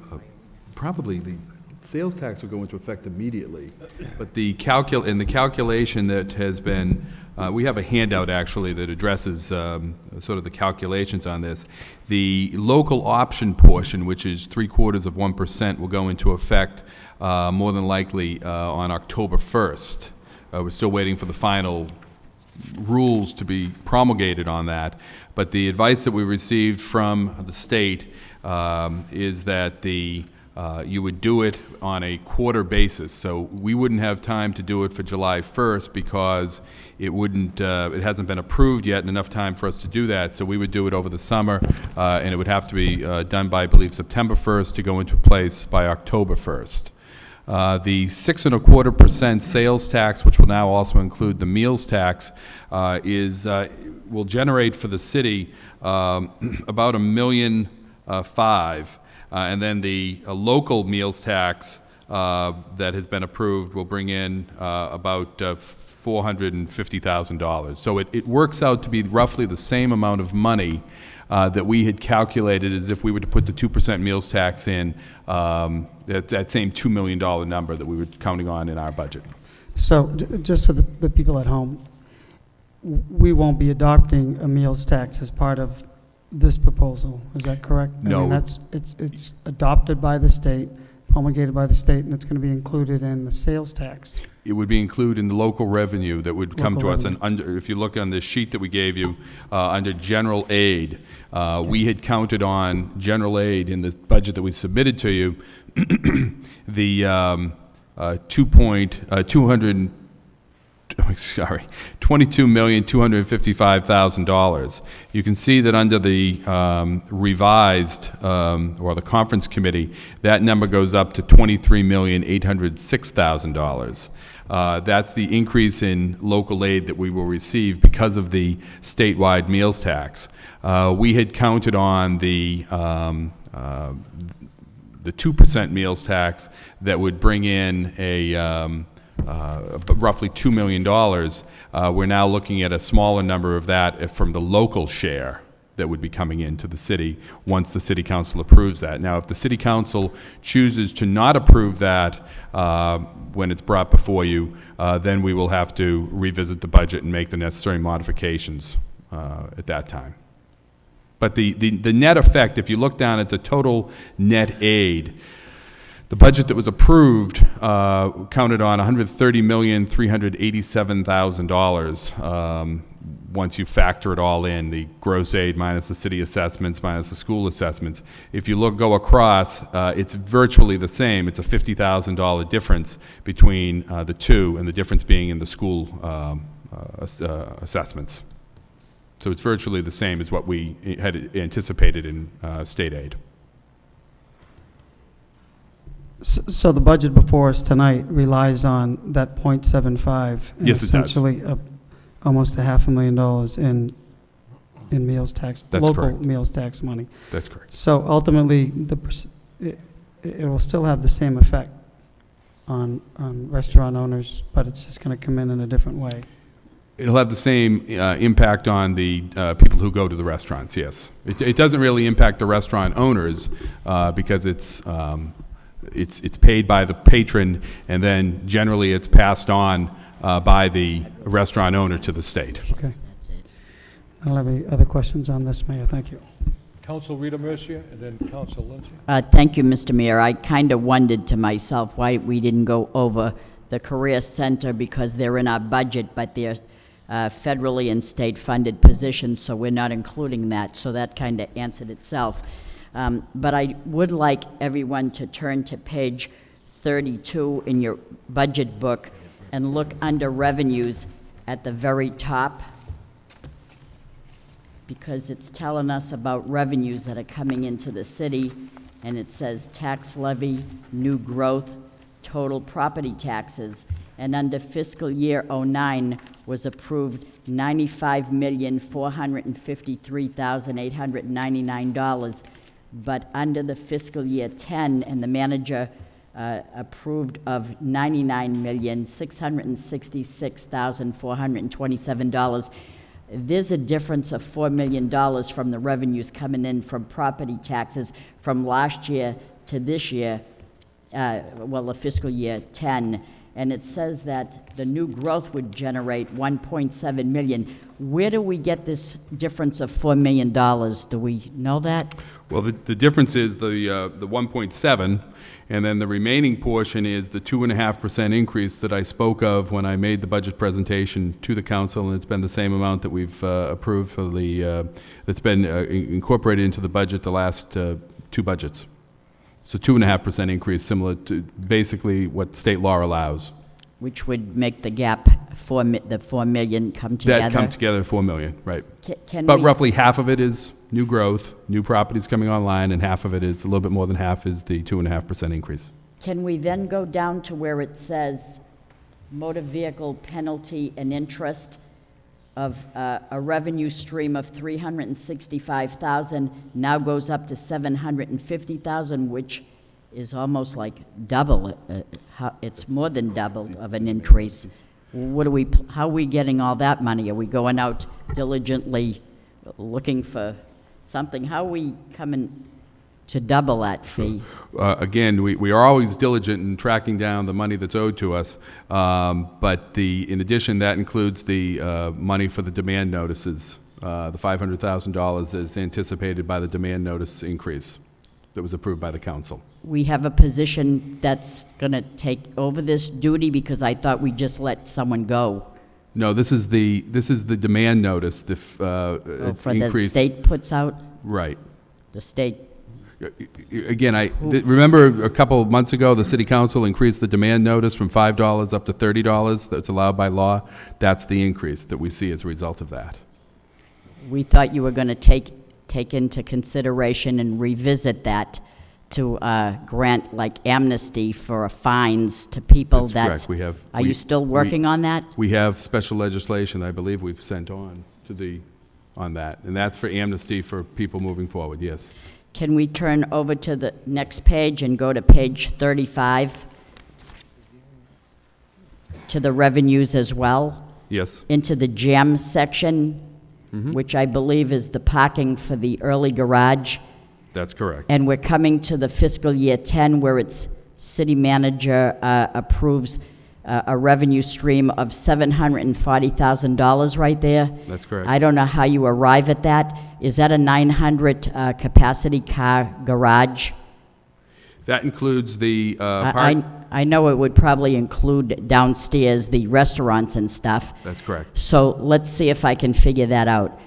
probably the sales tax will go into effect immediately, but the calculation that has been, we have a handout actually that addresses sort of the calculations on this. The local option portion, which is 0.75%, will go into effect more than likely on October 1st. We're still waiting for the final rules to be promulgated on that, but the advice that we received from the state is that you would do it on a quarter basis. So we wouldn't have time to do it for July 1st because it wouldn't, it hasn't been approved yet and enough time for us to do that. So we would do it over the summer, and it would have to be done by, I believe, September 1st to go into place by October 1st. The 6.25% sales tax, which will now also include the meals tax, will generate for the city about $1.5 million. And then the local meals tax that has been approved will bring in about $450,000. So it works out to be roughly the same amount of money that we had calculated as if we were to put the 2% meals tax in, that same $2 million number that we were counting on in our budget. So, just for the people at home, we won't be adopting a meals tax as part of this proposal, is that correct? I No. mean, it's adopted by the state, promulgated by the state, and it's going to be included in the sales tax. It would be included in the local revenue that would come Local to us, and revenue. under, if you look on the sheet that we gave you, under general aid, we had counted on general aid in the budget that we submitted to you, the $22,255,000. You can see that under the revised, or the conference committee, that number goes up to $23,806,000. That's the increase in local aid that we will receive because of the statewide meals tax. We had counted on the 2% meals tax that would bring in a roughly $2 million. We're now looking at a smaller number of that from the local share that would be coming into the city once the city council approves that. Now, if the city council chooses to not approve that when it's brought before you, then we will have to revisit the budget and make the necessary modifications at that time. But the net effect, if you look down at the total net aid, the budget that was approved counted on $130,387,000 once you factor it all in, the gross aid minus the city assessments minus the school assessments. If you go across, it's virtually the same. It's a $50,000 difference between the two, and the difference being in the school assessments. So it's virtually the same as what we had anticipated in state aid. So the budget before us tonight relies on that .75. and Yes, it does. essentially almost $500,000 in meals tax, That's local correct. meals tax money. That's correct. So ultimately, it will still have the same effect on restaurant owners, but it's just going to come in a different way. It'll have the same impact on the people who go to the restaurants, yes. It doesn't really impact the restaurant owners because it's paid by the patron, and then generally it's passed on by the restaurant owner to the state. Okay. I don't have any other questions on this, Mayor. Thank you. Council Rita Mercier, and then Council Lindsay. Thank you, Mr. Mayor. I kind of wondered to myself why we didn't go over the Career Center, because they're in our budget, but they're federally and state-funded positions, so we're not including that. So that kind of answered itself. But I would like everyone to turn to page 32 in your budget book and look under revenues at the very top, because it's telling us about revenues that are coming into the city, and it says tax levy, new growth, total property taxes, and under fiscal year '09 was approved $95,453,899, but under the fiscal year 10, and the manager approved of $99,666,427. There's a difference of $4 million from the revenues coming in from property taxes from last year to this year, the fiscal year 10. And it says that the new growth would generate $1.7 million. Where do we get this difference of $4 million? Do we know that? Well, the difference is the 1.7, and then the remaining portion is the 2.5% increase that I spoke of when I made the budget presentation to the council, and it's been the same amount that we've approved for that's been incorporated into the budget the last two budgets. So 2.5% increase, similar to basically what state law allows. Which would make the gap, the $4 million come together? That come together, $4 million, right. But roughly half of it is new growth, new properties coming online, and half of it is, a little bit more than half, is the 2.5% increase. Can we then go down to where it says motor vehicle penalty and interest of a revenue stream of $365,000 now goes up to $750,000, which is almost like double. It's more than double of an increase. How are we getting all that money? Are we going out diligently looking for something? How are we coming to double that fee? Again, we are always diligent in tracking down the money that's owed to us, but in addition, that includes the money for the demand notices, the $500,000 is anticipated by the demand notice increase that was approved by the council. We have a position that's going to take over this duty, because I thought we just let someone go. No, this is the demand notice, the For the increase. state puts out? Right. The state, Again, remember a couple of months ago, the city council increased the demand notice from $5 up to $30 that's allowed by law. That's the increase that we see as a result of that. we thought you were going to take into consideration and revisit that to grant like amnesty for fines to people That's that... correct. Are you still working on that? We have special legislation, I believe we've sent on on that, and that's for amnesty for people moving forward, yes. Can we turn over to the next page and go to page 35? To the revenues as well? Yes. Into the jam section, which I believe is the parking for the early garage. That's correct. And we're coming to the fiscal year 10, where its city manager approves a revenue stream of $740,000 right there. That's correct. I don't know how you arrive at that. Is that a 900 capacity car garage? That includes the part... I know it would probably include downstairs the restaurants and stuff. That's correct. So let's see if I can figure that out.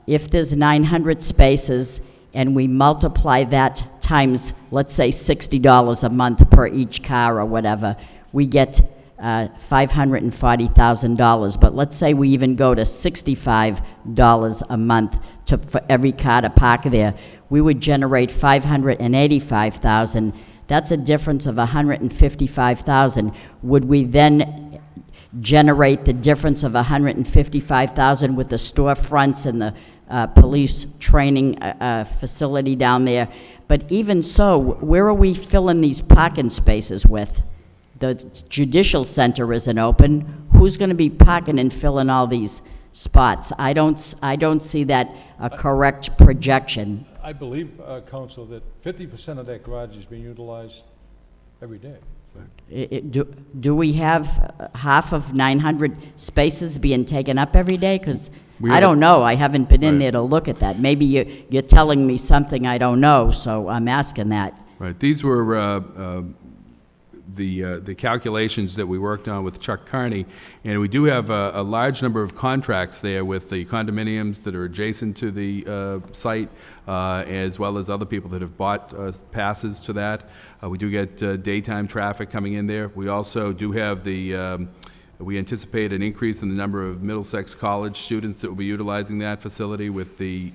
If there's 900 spaces and we multiply that times, let's say, $60 a month per each car or whatever, we get $540,000. But let's say we even go to $65 a month for every car to park there. We would generate $585,000. That's a difference of $155,000. Would we then generate the difference of $155,000 with the storefronts and the police training facility down there? But even so, where are we filling these parking spaces with? The judicial center isn't open. Who's going to be parking and filling all these spots? I don't see that a correct projection. I believe, Council, that 50% of that garage is being utilized every day. Do we have half of 900 spaces being taken up every day? Because I don't know. I haven't been in there to look at that. Maybe you're telling me something I don't know, so I'm asking that. Right. These were the calculations that we worked on with Chuck Carney, and we do have a large number of contracts there with the condominiums that are adjacent to the site, as well as other people that have bought passes to that. We do get daytime traffic coming in there. We also do have we anticipate an increase in the number of Middlesex College students that will be utilizing that facility, with the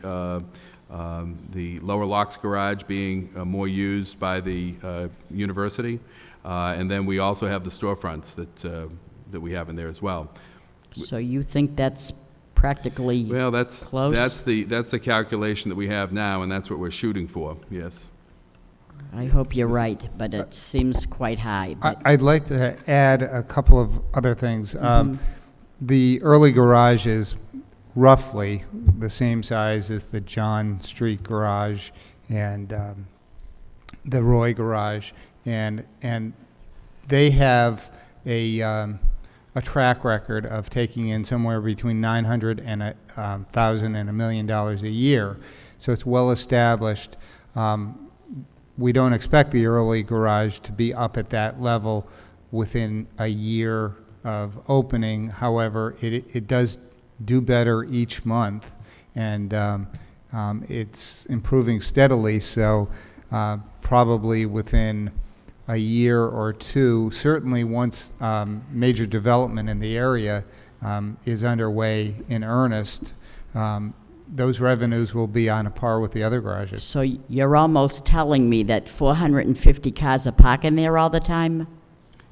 Lower Locks garage being more used by the university. And then we also have the storefronts that we have in there as well. So you think that's practically close? That's the calculation that we have now, and that's what we're shooting for. Yes. I hope you're right, but it seems quite high. I'd like to add a couple of other things. The early garage is roughly the same size as the John Street garage and the Roy garage. And they have a track record of taking in somewhere between $900,000 and $1 million a year, so it's well established. We don't expect the early garage to be up at that level within a year of opening. However, it does do better each month, and it's improving steadily. So probably within a year or two, certainly once major development in the area is underway in earnest, those revenues will be on a par with the other garages. So you're almost telling me that 450 cars are parking there all the time?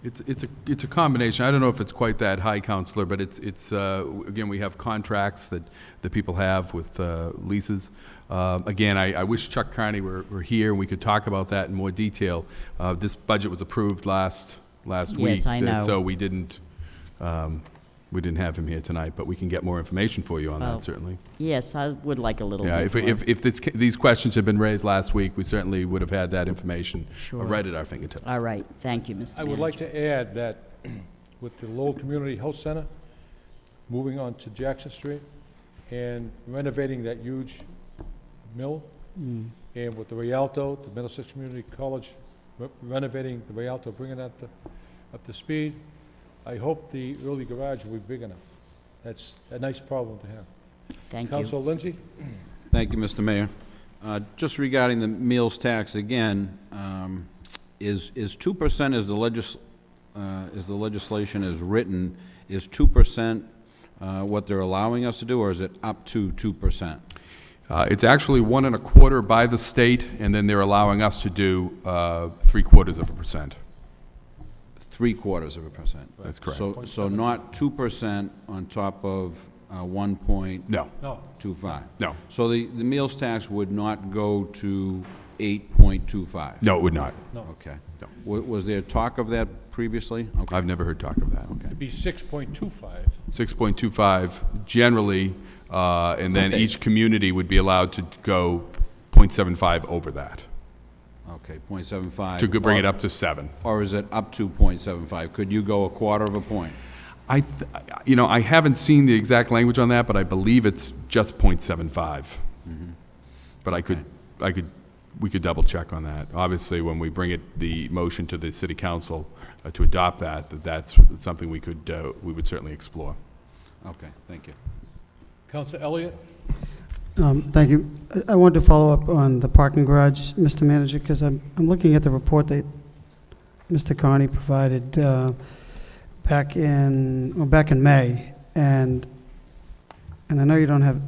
It's a combination. I don't know if it's quite that high, Counselor, but it's again, we have contracts that people have with leases. Again, I wish Chuck Carney were here and we could talk about that in more detail. This budget was approved last week. Yes, I know. So we didn't We didn't have him here tonight, but we can get more information for you on Oh. that, certainly. Yes, I would like a little Yeah, bit more. if these questions had been raised last week, we certainly would have had that information Sure. right at our fingertips. All right, thank you, Mr. I Manager. would like to add that with the Lowell Community Health Center, moving on to Jackson Street, and renovating that huge mill, and with the Rialto, the Middlesex Community College renovating the Rialto, bringing that up to speed, I hope the early garage will be big enough. That's a nice problem to have. Thank you. Councilor Lindsay? Thank you, Mr. Mayor. Just regarding the meals tax again, is 2% as the legislation is written, is 2% what they're allowing us to do, or is it up to 2%? It's actually 1.25% by the state, and then they're allowing us to do 0.75%. 0.75%. That's correct. So not 2% on top of 1.25. No. So the meals tax would not go to 8.25? No, it would not. No. Okay. Was there talk of that previously? Okay. I've never heard talk of that. It'd be 6.25. 6.25 generally, and then Okay. each community would be allowed to go 0.75 over that, Okay, 0.75. to bring it up to 7. Or is it up to 0.75? Could you go 1/4 of a point? I haven't seen the exact language on that, but I believe it's just 0.75. But we could double check on that. Obviously, when we bring the motion to the city council to adopt that's something we would certainly explore. Okay, thank you. Councilor Elliott? Thank you. I wanted to follow up on the parking garage, Mr. Manager, because I'm looking at the report that Mr. Carney provided back in May, and I know you don't have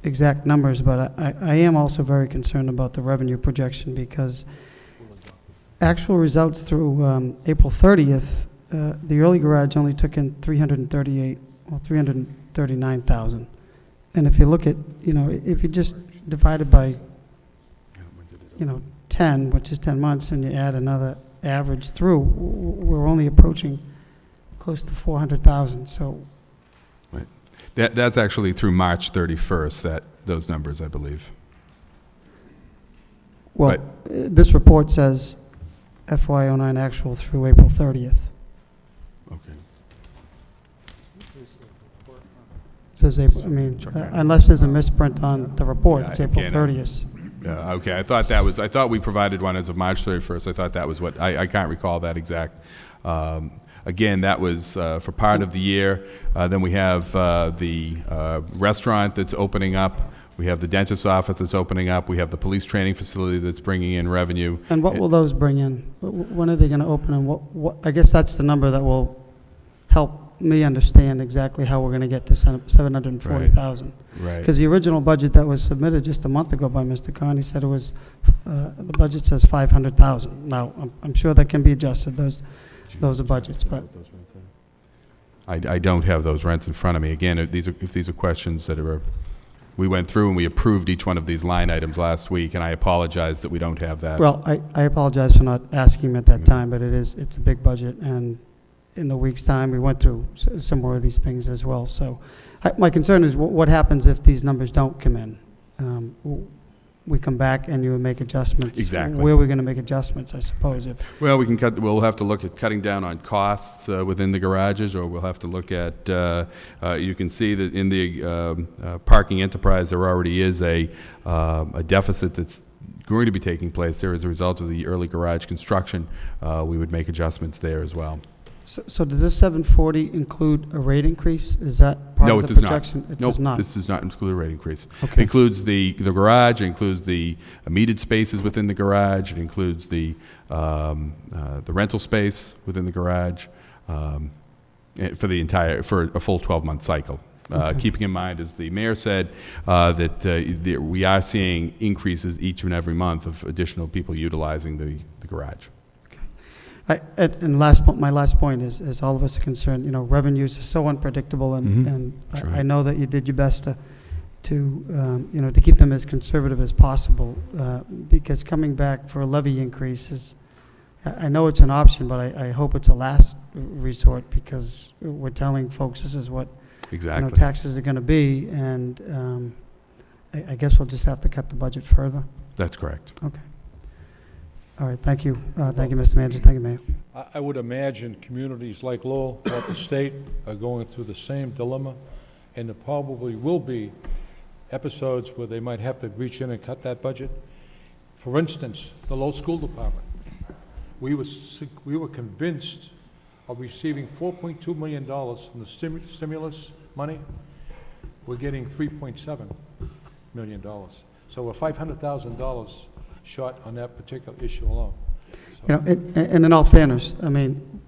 exact numbers, but I am also very concerned about the revenue projection, because actual results through April 30th, the early garage only took in $339,000. And if you look at, if you just divide it by, 10, which is 10 months, and you add another average through, we're only approaching close to 400,000. So That's actually through March 31st, those numbers, I believe. Well, this report says FY09 actual through April 30th. Okay. Says April, unless there's a misprint on the report, it's April again, 30th. Okay, I thought we provided one as of March 31st. I thought that was what, I can't recall that exact. Again, that was for part of the year. Then we have the restaurant that's opening up. We have the dentist's office that's opening up. We have the police training facility that's bringing in revenue. And what will those bring in? When are they going to open, and what? I guess that's the number that will help me understand exactly how we're going to get to 740,000. Right. Because the original budget that was submitted just a month ago by Mr. Carney said it was, the budget says 500,000. Now, I'm sure that can be adjusted. Those are budgets, but I don't have those rents in front of me. Again, if these are questions that we went through and we approved each one of these line items last week, and I apologize that we don't have that. well, I apologize for not asking him at that time, but it's a big budget, and in the week's time, we went through some more of these things as well. So my concern is what happens if these numbers don't come in? We come back and you would make adjustments. Exactly. Where are we going to make adjustments, I suppose? Well, we'll have to look at cutting down on costs within the garages, or we'll have to look at, you can see that in the parking enterprise, there already is a deficit that's going to be taking place there as a result of the early garage construction. We would make adjustments there as well. So does this 740 include a rate increase? Is that part of the projection? No, It does not. this does not include a rate increase. Okay. It includes the garage, it includes the metered spaces within the garage, it includes the rental space within the garage for a full 12-month cycle. Okay. Keeping in mind, as the mayor said, that we are seeing increases each and every month of additional people utilizing the garage. And my last point is, as all of us are concerned, revenues are so unpredictable, and Sure. I know that you did your best to keep them as conservative as possible, because coming back for a levy increase is, I know it's an option, but I hope it's a last resort, because we're telling folks this is what Exactly. taxes are going to be, and I guess we'll just have to cut the budget further. That's correct. Okay. All right, thank you. Thank you, Mr. Manager. Thank you, Mayor. I would imagine communities like Lowell throughout the state are going through the same dilemma, and there probably will be episodes where they might have to reach in and cut that budget. For instance, the Lowell School Department. We were convinced of receiving $4.2 million from the stimulus money. We're getting $3.7 million. So we're $500,000 short on that particular issue alone. So, And in all fairness, I mean,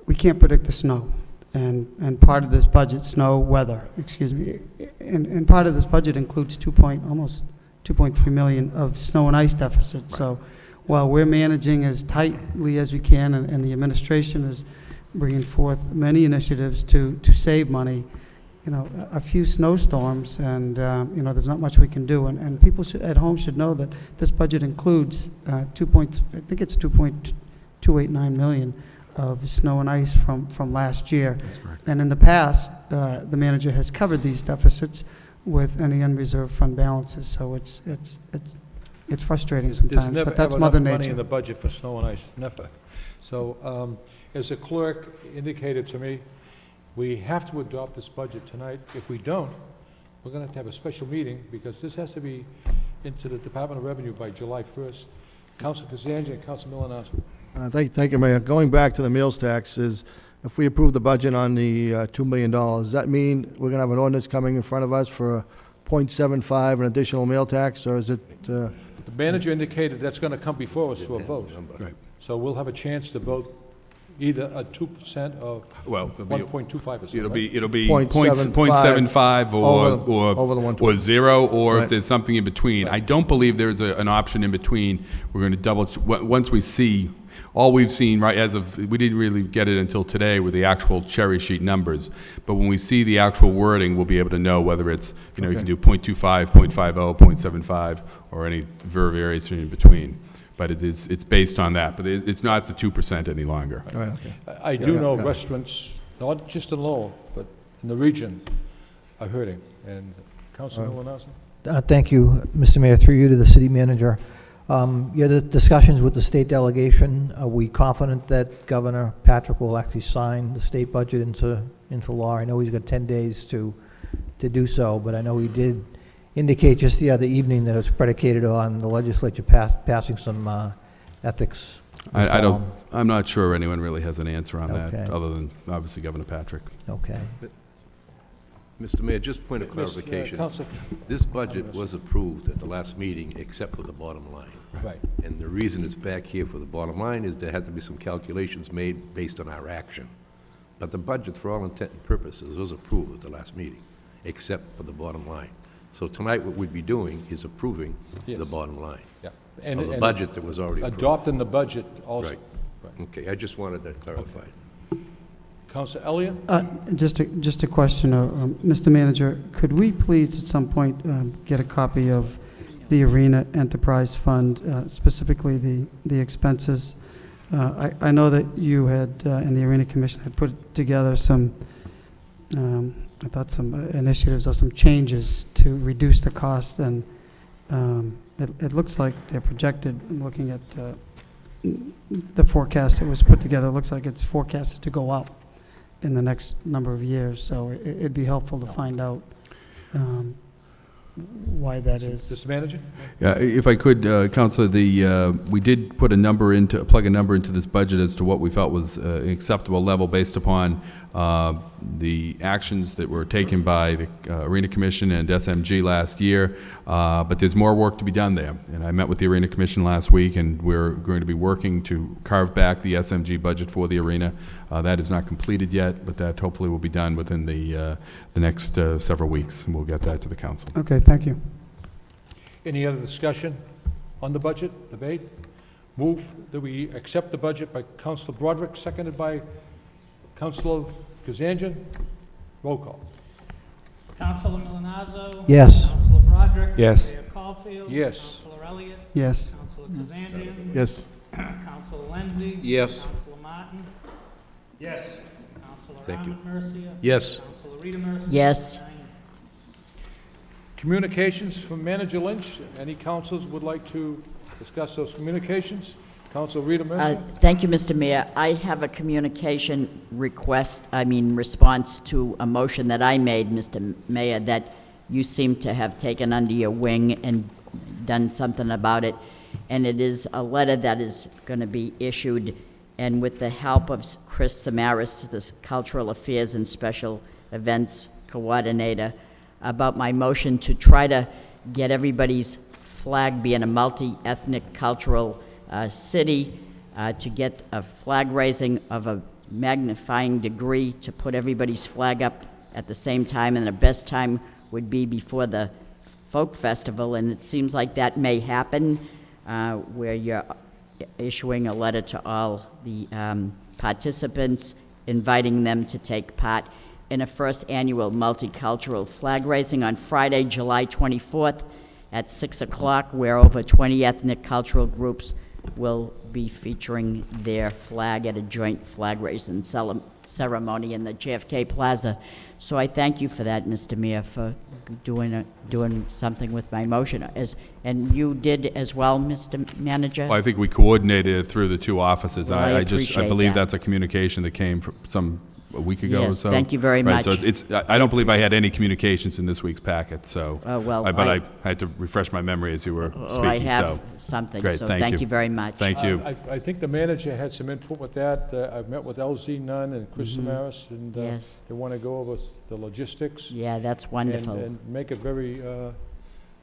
we can't predict the snow. And part of this budget, snow, weather, excuse me, and part of this budget includes almost 2.3 million of snow and ice deficit. Right. So while we're managing as tightly as we can, and the administration is bringing forth many initiatives to save money, a few snowstorms, and there's not much we can do. And people at home should know that this budget includes I think it's 2.289 million of snow and ice from last year. That's correct. And in the past, the manager has covered these deficits with any unreserved fund balances. So it's frustrating sometimes, there's never but that's ever Mother enough money Nature. in the budget for snow and ice, never. So, as the clerk indicated to me, we have to adopt this budget tonight. If we don't, we're going to have a special meeting, because this has to be into the Department of Revenue by July 1st. Council Kazanjian and Council Milonazo. Thank you, Mayor. Going back to the meals tax, if we approve the budget on the $2 million, does that mean we're going to have an ordinance coming in front of us for 0.75, an additional meal tax, or is it? The manager indicated that's going to come before us to a vote. Right. So we'll have a chance to vote either a 2% or 1.25%. It'll be 0.75 0.75 over the 120. or zero, or Right. if there's something in between. I don't believe there's an option in between. We're going to once we see, all we've seen, right, we didn't really get it until today with the actual cherry sheet numbers. But when we see the actual wording, we'll be able to know whether it's, you can do 0.25, 0.50, 0.75, or any variation in between. But it's based on that. But it's not the 2% any longer. All right, okay. I do know restaurants, not just in Lowell, but in the region, are hurting. And Councilor Milonazo? Thank you, Mr. Mayor. Through you to the city manager. You had the discussions with the state delegation. Are we confident that Governor Patrick will actually sign the state budget into law? I know he's got 10 days to do so, but I know he did indicate just the other evening that it's predicated on the legislature passing some ethics reform. I'm not sure anyone really has an answer on Okay. that, other than obviously Governor Patrick. Okay. Mr. Mayor, just point of clarification. Council. This budget was approved at the last meeting except for the bottom line. Right. And the reason it's back here for the bottom line is there had to be some calculations made based on our action. But the budget, for all intent and purposes, was approved at the last meeting, except for the bottom line. So tonight, what we'd be doing is approving the bottom line. Yeah. Of the budget that was already approved. Adopting the budget also. Right. Okay, I just wanted that clarified. Councilor Elliott? Just a question, Mr. Manager, could we please at some point get a copy of the Arena Enterprise Fund, specifically the expenses? I know that you had, and the Arena Commission had put together some initiatives or some changes to reduce the cost, and it looks like they're projected. I'm looking at the forecast that was put together. It looks like it's forecasted to go up in the next number of years. So it'd be helpful to find out why that is. Mr. Manager? Yeah, if I could, Councilor, we did plug a number into this budget as to what we felt was an acceptable level based upon the actions that were taken by the Arena Commission and SMG last year, but there's more work to be done there. And I met with the Arena Commission last week, and we're going to be working to carve back the SMG budget for the arena. That is not completed yet, but that hopefully will be done within the next several weeks, and we'll get that to the council. Okay, thank you. Any other discussion on the budget, debate? Move that we accept the budget by Councilor Broderick, seconded by Councilor Kazanjian. Roll call. Councilor Milonazo? Yes. Councilor Broderick? Yes. Mayor Caulfield? Yes. Councilor Elliott? Yes. Councilor Kazanjian? Yes. Councilor Lenzi? Yes. Councilor Martin? Yes. Counselor Thank you. Armin Mercia. Yes. Counselor Rita Mercia. Yes. Communications from Manager Lynch. Any councils would like to discuss those communications? Council Rita Mercer. Thank you, Mr. Mayor. I have a communication response to a motion that I made, Mr. Mayor, that you seem to have taken under your wing and done something about it. And it is a letter that is going to be issued, and with the help of Chris Samaras, the Cultural Affairs and Special Events Coordinator, about my motion to try to get everybody's flag, being a multi-ethnic cultural city, to get a flag raising of a magnifying degree to put everybody's flag up at the same time, and the best time would be before the folk festival, and it seems like that may happen, where you're issuing a letter to all the participants, inviting them to take part in a first annual multicultural flag raising on Friday, July 24th at 6 o'clock, where over 20 ethnic cultural groups will be featuring their flag at a joint flag raising ceremony in the JFK Plaza. So I thank you for that, Mr. Mayor, for doing something with my motion, and you did as well, Mr. Manager. Well, I think we coordinated it through the two offices. Well, I appreciate believe that. that's a communication that came from a week ago or Yes, so. thank you very Right, much. So I don't believe I had any communications in this week's packet, so. But I had to refresh my memory as you were speaking, I have so. something, Great, so thank you very much. Thank you. I think the manager had some input with that. I've met with LZ Nunn and Chris Samaras, and Yes. they want to go over the logistics. Yeah, that's wonderful. And make it very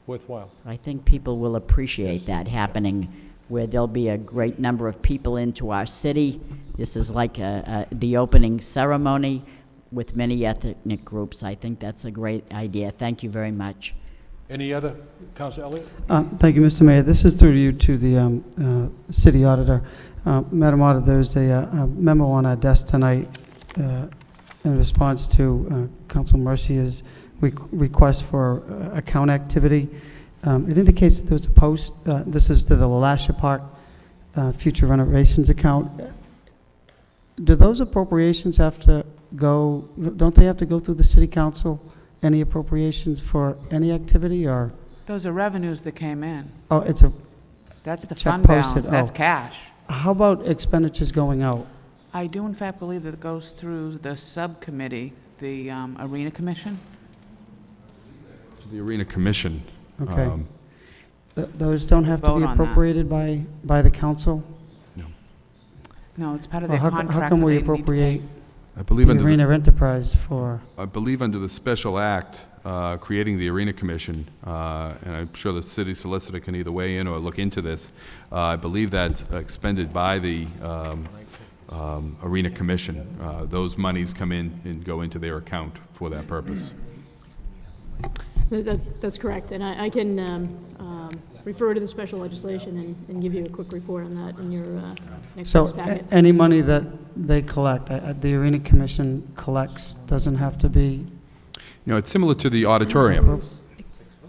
worthwhile. I think people will appreciate that happening, where there'll be a great number of people into our city. This is like the opening ceremony with many ethnic groups. I think that's a great idea. Thank you very much. Any other, Councilor Elliott? Thank you, Mr. Mayor. This is through you to the city auditor. Madam Auditor, there's a memo on our desk tonight in response to Council Mercia's request for account activity. It indicates that there's a post. This is to the LaLasha Park future renovations account. Do those appropriations have to go, don't they have to go through the city council, any appropriations for any activity, or? Those are revenues that came in. Oh, it's a That's the check fund posted. balance, that's Oh. cash. How about expenditures going out? I do in fact believe that it goes through the subcommittee, the Arena Commission. The Arena Commission. Okay. Those don't have to Vote be on that. appropriated by the council? No, it's part of Well, their how contract. come that we they need to pay. appropriate I believe the under Arena Enterprise for? I believe under the special act creating the Arena Commission, and I'm sure the city solicitor can either weigh in or look into this, I believe that's expended by the Arena Commission. Those monies come in and go into their account for that purpose. That's correct, and I can refer to the special legislation and give you a quick report on that in your next So week's packet. any money that they collect, the Arena Commission collects, doesn't have to be? You know, it's similar to the auditorium.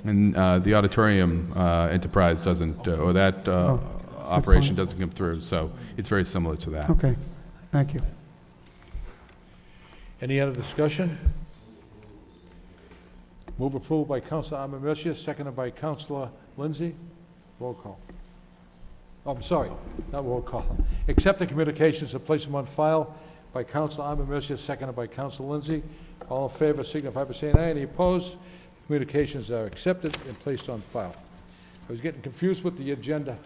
And the auditorium enterprise doesn't, or that operation doesn't come through, so it's very similar to that. Okay, thank you. Any other discussion? Move approval by Councilor Armin Mercia, seconded by Councilor Lindsay. Roll call. Oh, I'm sorry, not roll call. Accept the communications and place them on file by Councilor Armin Mercia, seconded by Councilor Lindsay. All in favor signify by saying aye. Any opposed? Communications are accepted and placed on file. I was getting confused with the agenda.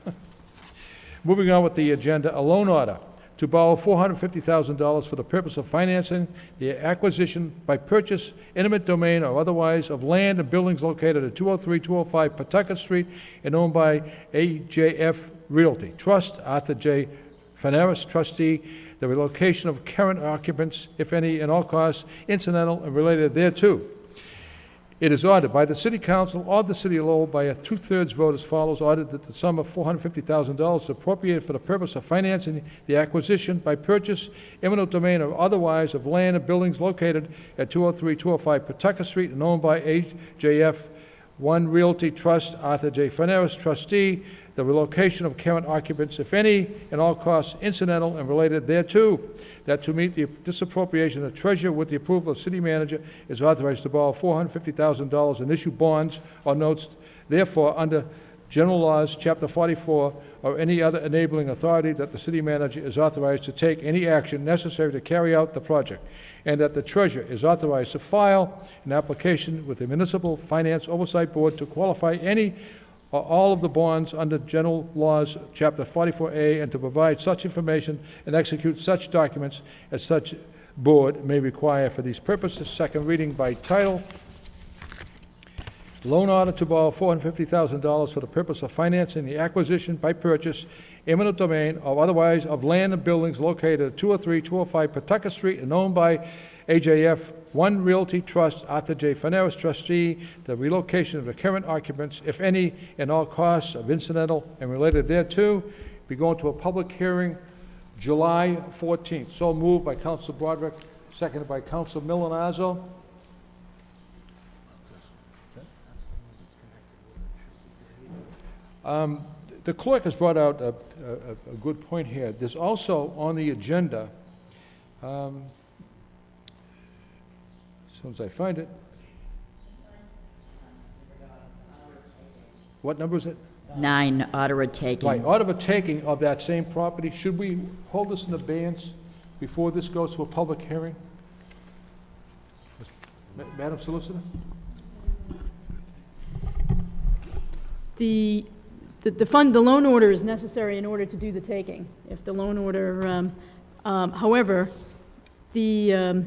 Moving on with the agenda, a loan order to borrow $450,000 for the purpose of financing the acquisition by purchase, eminent domain, or otherwise of land and buildings located at 203-205 Pawtucket Street and owned by AJF Realty Trust, Arthur J. Fanaris, trustee, the relocation of current occupants, if any, and all costs incidental and related thereto. It is ordered by the City Council of the City of Lowell by a two-thirds vote as follows. Ordered that the sum of $450,000 is appropriated for the purpose of financing the acquisition by purchase, eminent domain, or otherwise of land and buildings located at 203-205 Pawtucket Street and owned by AJF One Realty Trust, Arthur J. Fanaras, trustee, the relocation of current occupants, if any, and all costs incidental and related thereto, that to meet this appropriation, the treasurer, with the approval of city manager, is authorized to borrow $450,000 and issue bonds or notes, therefore, under General Laws, Chapter 44, or any other enabling authority, that the city manager is authorized to take any action necessary to carry out the project, and that the treasurer is authorized to file an application with the Municipal Finance Oversight Board to qualify any or all of the bonds under General Laws, Chapter 44A, and to provide such information and execute such documents as such board may require for these purposes. Second reading by title. Loan order to borrow $450,000 for the purpose of financing the acquisition by purchase, eminent domain, or otherwise of land and buildings located at 203, 205 Pawtucket Street and owned by AJF One Realty Trust, Arthur J. Fanaras, trustee, the relocation of the current occupants, if any, and all costs of incidental and related thereto, be going to a public hearing July 14th. So moved by Council Broderick, seconded by Council Milonazo. The clerk has brought out a good point here. There's also on the agenda, as soon as I find it. What number is it? 9, order of taking. Right, order of a taking of that same property. Should we hold this in abeyance before this goes to a public hearing? Madam Solicitor? The loan order is necessary in order to do the taking. If the loan order, however, the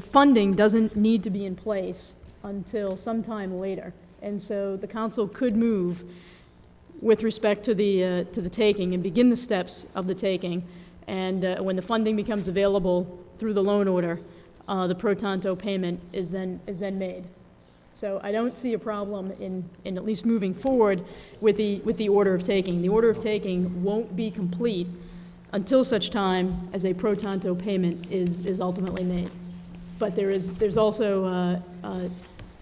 funding doesn't need to be in place until sometime later. And so the council could move with respect to the taking and begin the steps of the taking. And when the funding becomes available through the loan order, the pro tanto payment is then made. So I don't see a problem in at least moving forward with the order of taking. The order of taking won't be complete until such time as a pro tanto payment is ultimately made. But there's also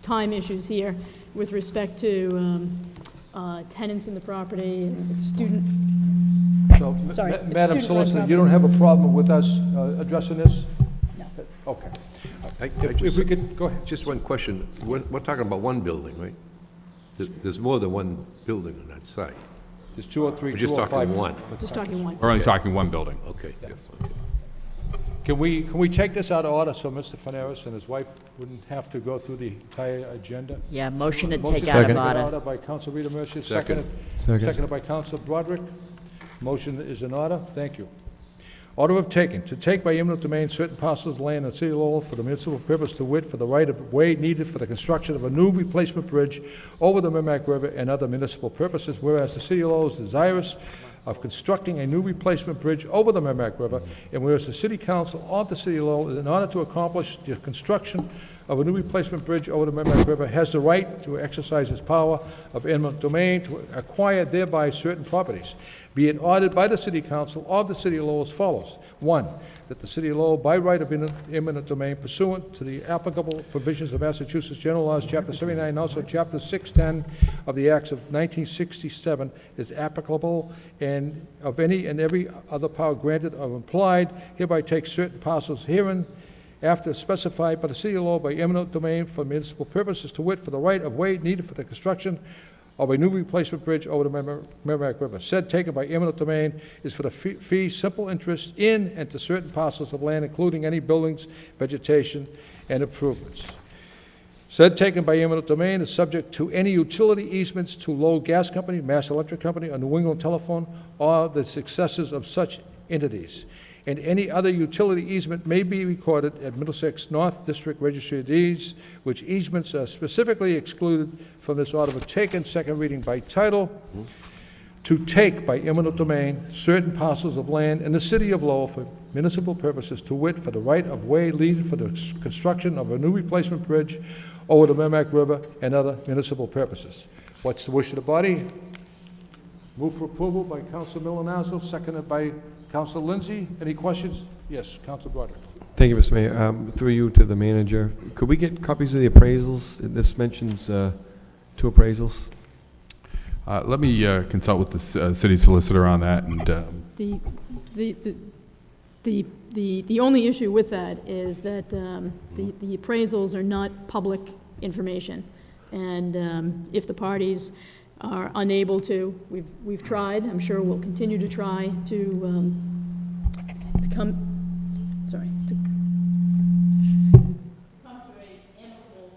time issues here with respect to tenants in the property and student. So, Sorry, Madam student-run Solicitor, property. you don't have a problem with us addressing this? No. Okay. If we could, go ahead. Just one question. We're talking about one building, right? There's more than one building on that site. There's 203, We're just 205. talking one. Just talking one. We're only talking one building. Okay. Yes. Can we take this out of order so Mr. Fanaras and his wife wouldn't have to go through the entire agenda? Yeah, motion to Motion take out of taken order. by Council Rita Mercier, Second. seconded by Council Broderick. Motion is in order. Thank you. Order of taking, to take by eminent domain certain parcels of land in the city of Lowell for the municipal purpose to wit for the right of way needed for the construction of a new replacement bridge over the Merrimack River and other municipal purposes, whereas the city of Lowell is desirous of constructing a new replacement bridge over the Merrimack River, and whereas the city council of the city of Lowell, in order to accomplish the construction of a new replacement bridge over the Merrimack River, has the right to exercise its power of eminent domain to acquire thereby certain properties, be it ordered by the city council of the city of Lowell as follows. 1, that the city of Lowell, by right of eminent domain pursuant to the applicable provisions of Massachusetts General Laws, Chapter 79, and also Chapter 610 of the Acts of 1967, is applicable, and of any and every other power granted or implied, hereby takes certain parcels herein after specified by the city of Lowell by eminent domain for municipal purposes, to wit, for the right of way needed for the construction of a new replacement bridge over the Merrimack River. Said taken by eminent domain is for the fee simple interest in and to certain parcels of land, including any buildings, vegetation, and improvements. Said taken by eminent domain is subject to any utility easements to Lowell Gas Company, Mass Electric Company, or New England Telephone, or the successors of such entities. And any other utility easement may be recorded at Middlesex North District Registry of Deeds, which easements are specifically excluded from this order of taken. Second reading by title. To take by eminent domain certain parcels of land in the city of Lowell for municipal purposes, to wit, for the right of way needed for the construction of a new replacement bridge over the Merrimack River and other municipal purposes. What's the wish of the body? Move for approval by Council Milonazo, seconded by Council Lindsay. Any questions? Yes, Council Broderick. Thank you, Mr. Mayor. Through you to the manager, could we get copies of the appraisals? This mentions 2 two appraisals? Let me consult with the city solicitor on that, and The only issue with that is that the appraisals are not public information. And if the parties are unable to, we've tried, I'm sure we'll continue to try to come to an amicable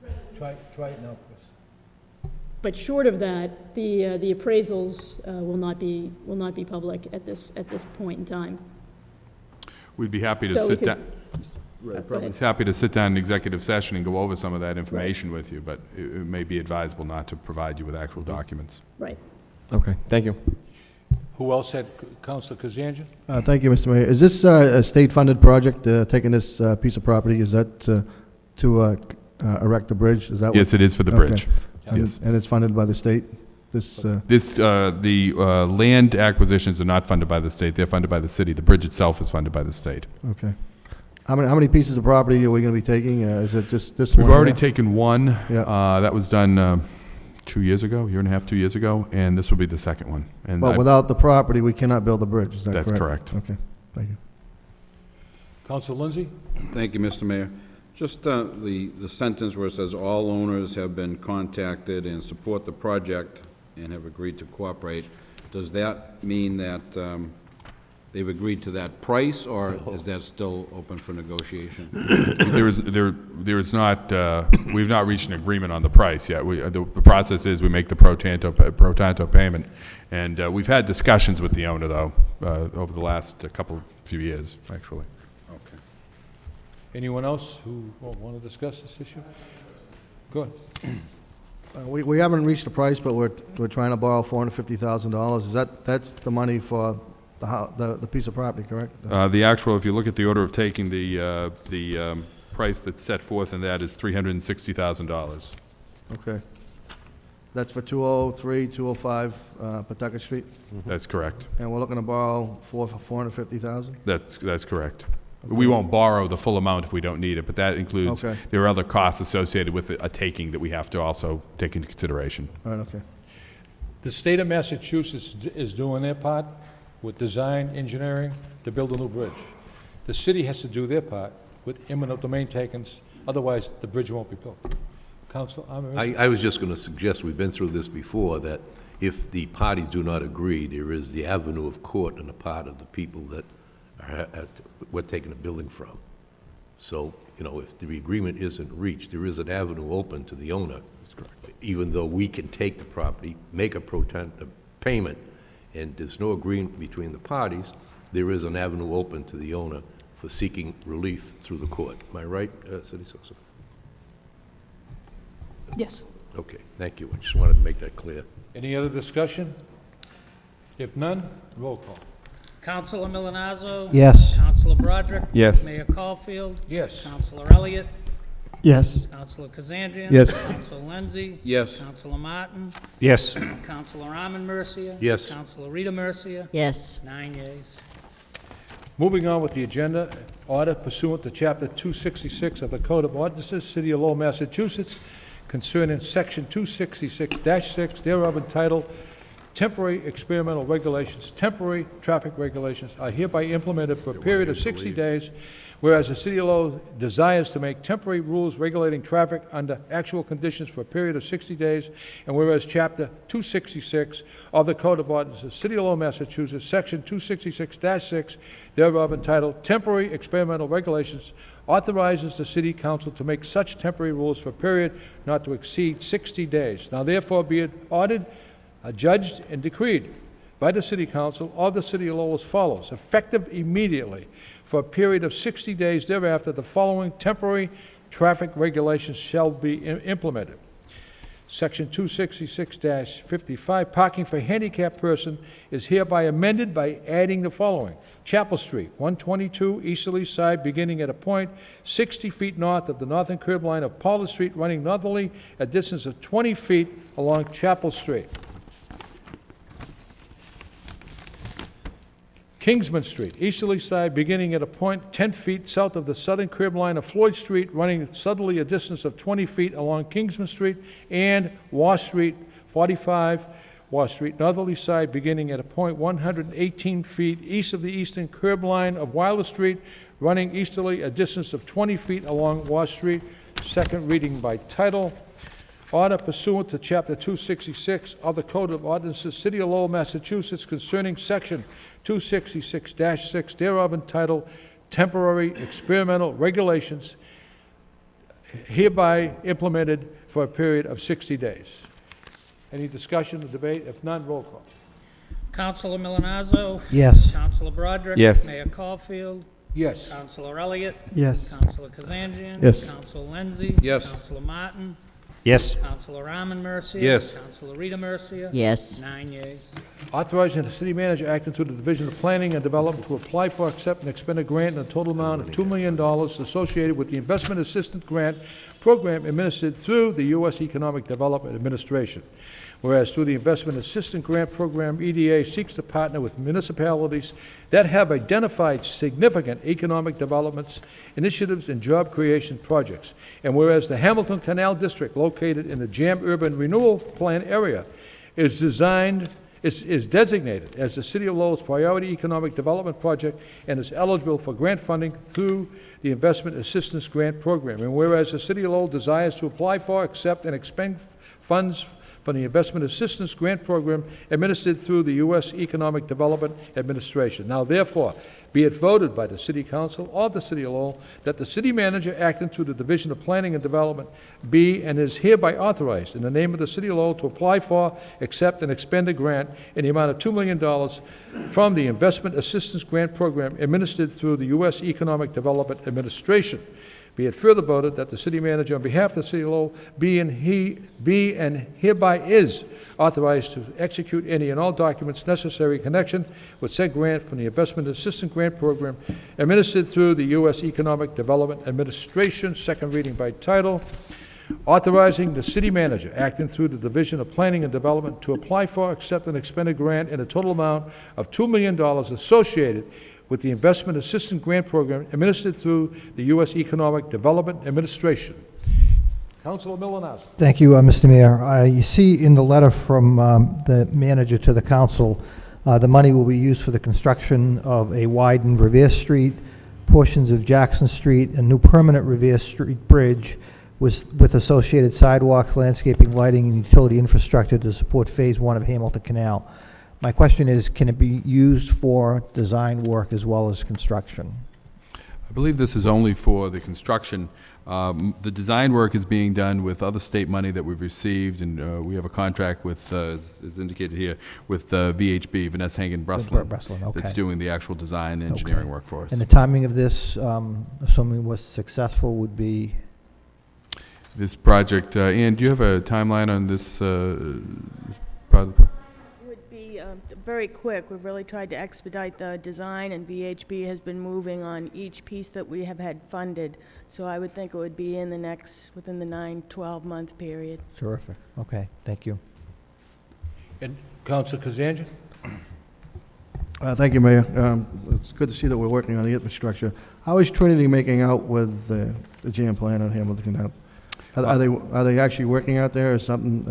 resolution. Try it now, Chris. But short of that, the appraisals will not be public at this point in time. we'd be happy to So we sit could- down. Go ahead. Happy to sit down in executive session and go over some of that information with you, but it may be advisable not to provide you with actual documents. Right. Okay, thank you. Who else had, Councilor Kazanjian? Thank you, Mr. Mayor. Is this a state-funded project, taking this piece of property? Is that to erect a bridge? Is that what? Yes, it is for the Okay. bridge. And- Yes. And it's funded by the state? The land acquisitions are not funded by the state, they're funded by the city. The bridge itself is funded by the state. Okay. How many pieces of property are we going to be taking? Is it just this one? We've already here? taken one. Yeah. That was done 2 years ago, year and a half, 2 years ago, and this will be the second one. And But without the property, we cannot build the bridge, is that correct? That's correct. Okay, thank you. Councilor Lindsay? Thank you, Mr. Mayor. Just the sentence where it says, "All owners have been contacted and support the project and have agreed to cooperate." Does that mean that they've agreed to that price, or is that still open for negotiation? There is not, we've not reached an agreement on the price yet. The process is we make the pro tanto payment, and we've had discussions with the owner, though, over the last few years, actually. Okay. Anyone else who want to discuss this issue? Go ahead. We haven't reached a price, but we're trying to borrow $450,000. That's the money for the piece of property, correct? The actual, if you look at the order of taking, the price that's set forth in that is $360,000. Okay. That's for 203, 205 Pawtucket Street? That's correct. And we're looking to borrow $450,000? That's correct. We won't borrow the full amount if we don't need it, but that includes, Okay. there are other costs associated with a taking that we have to also take into consideration. All right, okay. The state of Massachusetts is doing their part with design, engineering, to build a new bridge. The city has to do their part with eminent domain takings, otherwise the bridge won't be built. Council, I was just going to suggest, we've been through this before, that if the parties do not agree, there is the avenue of court on the part of the people that we're taking a building from. So, if the agreement isn't reached, there is an avenue open to the owner. That's correct. Even though we can take the property, make a payment, and there's no agreement between the parties, there is an avenue open to the owner for seeking relief through the court. Am I right, City Solicitor? Yes. Okay, thank you. I just wanted to make that clear. Any other discussion? If none, roll call. Councilor Milonazo? Yes. Councilor Broderick? Yes. Mayor Caulfield? Yes. Councilor Elliott? Yes. Councilor Kazanjian? Yes. Councilor Lindsay? Yes. Councilor Martin? Yes. Councilor Armin Mercia? Yes. Councilor Rita Mercia? Yes. 9 yeas. Moving on with the agenda, order pursuant to Chapter 266 of the Code of Ordinances, City of Lowell, Massachusetts, concerning Section 266-6 thereof entitled Temporary Experimental Regulations, Temporary Traffic Regulations are hereby implemented for a period of 60 days, whereas the City of Lowell desires to make temporary rules regulating traffic under actual conditions for a period of 60 days, and whereas Chapter 266 of the Code of Ordinances, City of Lowell, Massachusetts, Section 266-6 thereof entitled Temporary Experimental Regulations authorizes the City Council to make such temporary rules for a period not to exceed 60 days. Now therefore be it ordered, adjudged, and decreed by the City Council of the City of Lowell as follows. Effective immediately for a period of 60 days thereafter, the following temporary traffic regulations shall be implemented. Section 266-55, parking for handicapped person is hereby amended by adding the following. Chapel Street, 122 easterly side, beginning at a point 60 feet north of the northern curb line of Pollard Street, running northerly a distance of 20 feet along Chapel Street. Kingsman Street, easterly side, beginning at a point 10 feet south of the southern curb line of Floyd Street, running southerly a distance of 20 feet along Kingsman Street, and Wash Street, 45 Wash Street, northerly side, beginning at a point 118 feet east of the eastern curb line of Wilder Street, running easterly a distance of 20 feet along Wash Street. Second reading by title. Order pursuant to Chapter 266 of the Code of Ordinances, City of Lowell, Massachusetts, concerning Section 266-6 thereof entitled Temporary Experimental Regulations, hereby implemented for a period of 60 days. Any discussion or debate? If none, roll call. Councilor Milonazo? Yes. Councilor Broderick? Yes. Mayor Caulfield? Yes. Councilor Elliott? Yes. Councilor Kazanjian? Yes. Councilor Lenzi? Yes. Councilor Martin? Yes. Councilor Raman Mercia? Yes. Councilor Rita Mercia? Yes. 9 yeas. Authorizing the city manager acting through the Division of Planning and Development to apply for, accept, and expend a grant in a total amount of $2 million associated with the Investment Assistance Grant Program administered through the U.S. Economic Development Administration. Whereas through the Investment Assistance Grant Program, EDA seeks to partner with municipalities that have identified significant economic developments, initiatives, and job creation projects. And whereas the Hamilton Canal District, located in the JAM Urban Renewal Plan area, is designated as the City of Lowell's priority economic development project and is eligible for grant funding through the Investment Assistance Grant Program. And whereas the City of Lowell desires to apply for, accept, and expend funds from the Investment Assistance Grant Program administered through the U.S. Economic Development Administration. Now, therefore, be it voted by the City Council of the City of Lowell that the City Manager, acting through the Division of Planning and Development, be and is hereby authorized in the name of the City of Lowell to apply for, accept, and expend a grant in the amount of $2 million from the Investment Assistance Grant Program administered through the U.S. Economic Development Administration. Be it further voted that the City Manager, on behalf of the City of Lowell, be and hereby is authorized to execute any and all documents necessary in connection with said grant from the Investment Assistance Grant Program administered through the U.S. Economic Development Administration. Second reading by title. Authorizing the City Manager, acting through the Division of Planning and Development, to apply for, accept, and expend a grant in a total amount of $2 million associated with the Investment Assistance Grant Program administered through the U.S. Economic Development Administration. Councilor Milonazo. Thank you, Mr. Mayor. You see in the letter from the manager to the council, the money will be used for the construction of a widened Revere Street, portions of Jackson Street, a new permanent Revere Street bridge with associated sidewalks, landscaping, lighting, and utility infrastructure to support Phase 1 of Hamilton Canal. My question is, can it be used for design work as well as construction? I believe this is only for the construction. The design work is being done with other state money that we've received, and we have a contract with, as indicated here, with VHB, Vanessa Hagen-Breslin, okay. that's doing the actual design and engineering work for us. And the timing of this, assuming it was successful, would be? This project, Ann, do you have a timeline on this project? Very quick. We've really tried to expedite the design, and VHB has been moving on each piece that we have had funded. So I would think it would be within the 9-12-month period. Terrific. Okay, thank you. And Councilor Kazanjian. Thank you, Mayor. It's good to see that we're working on the infrastructure. How is Trinity making out with the jam plan on Hamilton Canal? Are they actually working out there or something?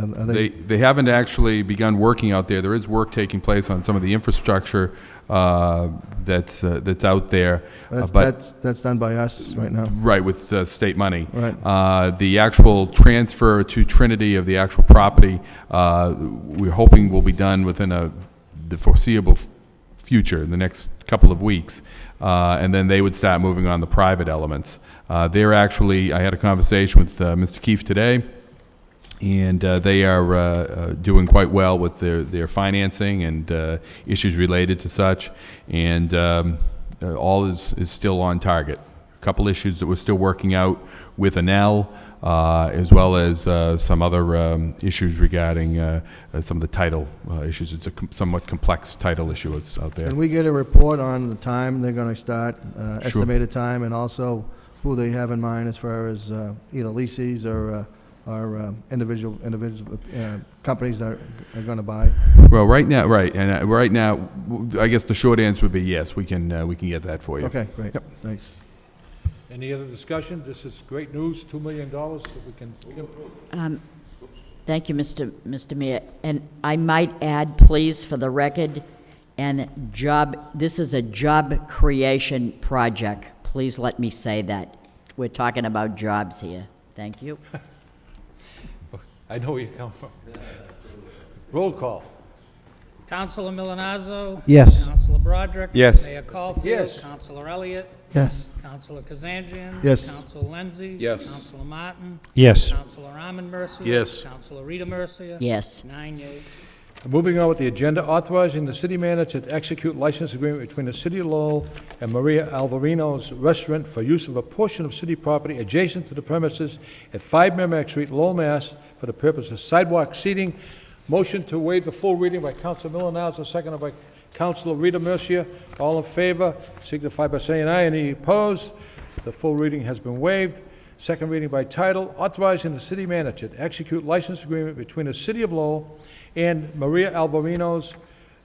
They haven't actually begun working out there. There is work taking place on some of the infrastructure that's out there. That's done by us right now? Right, with state money. Right. The actual transfer to Trinity of the actual property, we're hoping will be done within the foreseeable future, in the next couple of weeks. And then they would start moving on the private elements. I had a conversation with Mr. Keefe today, and they are doing quite well with their financing and issues related to such, and all is still on target. A couple issues that we're still working out with Anel, as well as some other issues regarding some of the title issues. It's a somewhat complex title issue out there. Can we get a report on the time they're going to start, estimated time, and also who they have in mind as far as either leases or individual companies that are going to buy? Well, right now, right, and right now, I guess the short answer would be yes, we can get that for you. Okay, great. Yep. Thanks. Any other discussion? This is great news, $2 million that we can improve. Thank you, Mr. Mayor. And I might add, please, for the record, this is a job creation project. Please let me say that. We're talking about jobs here. Thank you. I know where you come from. Roll call. Councilor Milonazo? Yes. Councilor Broderick? Yes. Mayor Caulfield? Yes. Councilor Elliott? Yes. Councilor Kazanjian? Yes. Councilor Lenzi? Yes. Councilor Martin? Yes. Councilor Arman Mercia? Yes. Councilor Rita Mercia? Yes. 9 yeas. Moving on with the agenda, authorizing the city manager to execute license agreement between the City of Lowell and Maria Alvarino's Restaurant for use of a portion of city property adjacent to the premises at 5 Merrimack Street, Lowell, Mass., for the purpose of sidewalk seating. Motion to waive the full reading by Councilor Milonazo, seconded by Councilor Rita Mercia. All in favor, signify by saying aye. Any opposed? The full reading has been waived. Second reading by title, authorizing the city manager to execute license agreement between the City of Lowell and Maria Alvarino's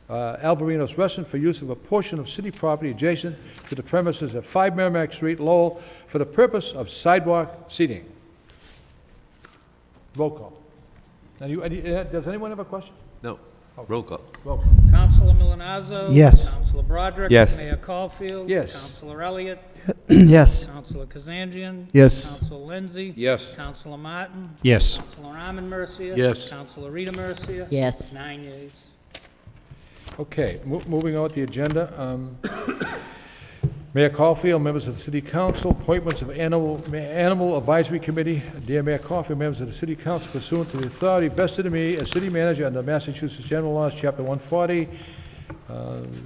Restaurant for use of a portion of city property adjacent to the premises at 5 Merrimack Street, Lowell, for the purpose of sidewalk seating. Roll call. Does anyone have a question? No. Roll call. Roll call. Councilor Milonazo? Yes. Councilor Broderick? Yes. Mayor Caulfield? Yes. Councilor Elliott? Yes. Councilor Kazanjian? Yes. Councilor Lenzi? Yes. Councilor Martin? Yes. Councilor Arman Mercia? Yes. Councilor Rita Mercia? Yes. 9 yeas. Okay, moving on with the agenda. Mayor Caulfield, members of the City Council, appointments of Animal Advisory Committee. Dear Mayor Caulfield, members of the City Council, pursuant to the authority vested in me as City Manager under Massachusetts General Laws, Chapter 140,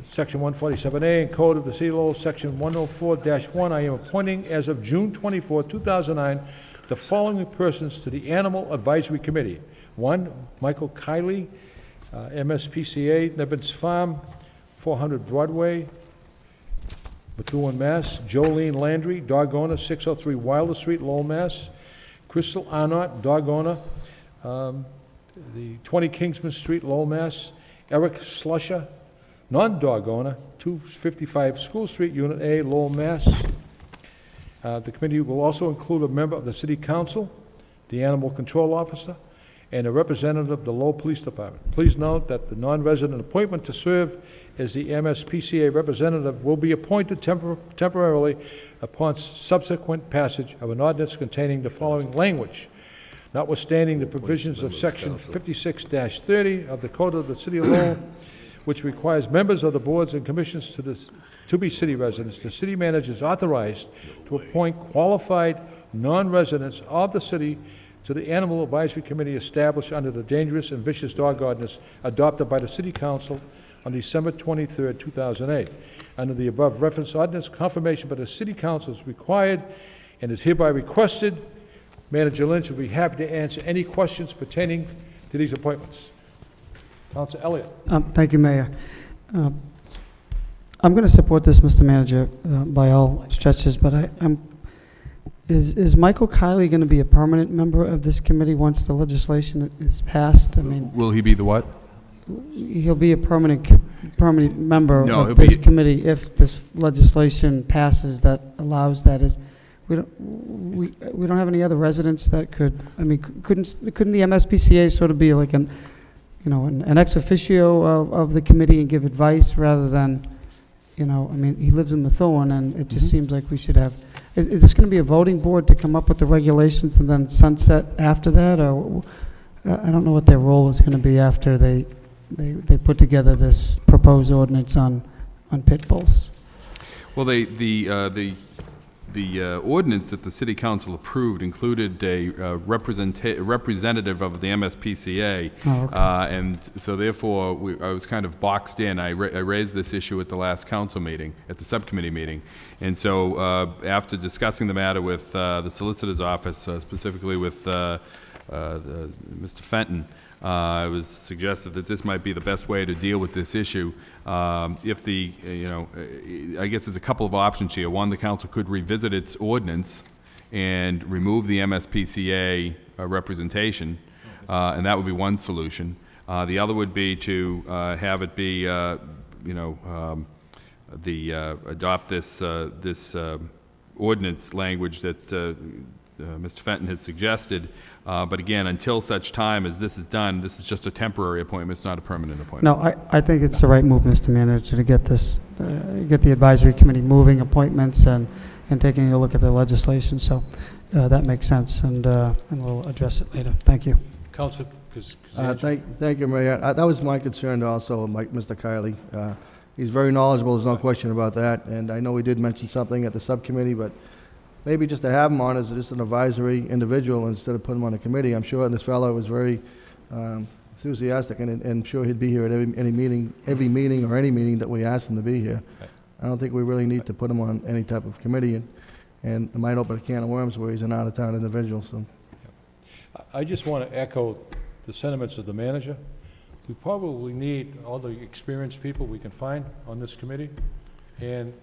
Section 147A, and Code of the City of Lowell, Section 104-1, I am appointing, as of June 24, 2009, the following persons to the Animal Advisory Committee. 1, Michael Kiley, MSPCA, Nebbins Farm, 400 Broadway, Methuen, Mass. Jolene Landry, dog owner, 603 Wilder Street, Lowell, Mass. Crystal Arnott, dog owner, the 20 Kingsman Street, Lowell, Mass. Eric Slusher, non-dog owner, 255 School Street, Unit A, Lowell, Mass. The committee will also include a member of the City Council, the Animal Control Officer, and a representative of the Lowell Police Department. Please note that the non-resident appointment to serve as the MSPCA representative will be appointed temporarily upon subsequent passage of an ordinance containing the following language. Notwithstanding the provisions of Section 56-30 of the Code of the City of Lowell, which requires members of the boards and commissions to be city residents, the city manager is authorized to appoint qualified non-residents of the city to the Animal Advisory Committee established under the Dangerous and Vicious Dog Ordinance adopted by the City Council on December 23, 2008. Under the above referenced ordinance, confirmation by the City Council is required and is hereby requested. Manager Lynch will be happy to answer any questions pertaining to these appointments. Councilor Elliott. Thank you, Mayor. I'm going to support this, Mr. Manager, by all stretches, but is Michael Kiley going to be a permanent member of this committee once the legislation is passed? I mean, Will he be the what? he'll be a permanent member No, he'll of this be- committee if this legislation passes that allows that. We don't have any other residents that could, I mean, couldn't the MSPCA sort of be like an ex officio of the committee and give advice rather than, I mean, he lives in Methuen, and it just seems like we should have, is this going to be a voting board to come up with the regulations and then sunset after that, or I don't know what their role is going to be after they put together this proposed ordinance on pit bulls? Well, the ordinance that the City Council approved included a representative of the MSPCA. Oh, okay. And so therefore, I was kind of boxed in. I raised this issue at the last council meeting, at the subcommittee meeting. And so after discussing the matter with the solicitor's office, specifically with Mr. Fenton, it was suggested that this might be the best way to deal with this issue. If I guess there's a couple of options here. One, the council could revisit its ordinance and remove the MSPCA representation, and that would be one solution. The other would be to have it be, adopt this ordinance language that Mr. Fenton has suggested. But again, until such time as this is done, this is just a temporary appointment. It's not a permanent appointment. No, I think it's the right move, Mr. Manager, to get this, get the advisory committee moving appointments and taking a look at the legislation. So that makes sense, and we'll address it later. Thank you. Councilor Thank you, Mayor. That was my concern also, Mr. Kiley. He's very knowledgeable, there's no question about that, and I know we did mention something at the subcommittee, but maybe just to have him on as just an advisory individual instead of putting him on a committee. I'm sure this fellow was very enthusiastic, and I'm sure he'd be here at every meeting or any meeting that we asked him to be here. I don't think we really need to put him on any type of committee, and it might open a can of worms where he's an out-of-town individual. So, I just want to echo the sentiments of the manager. We probably need all the experienced people we can find on this committee, and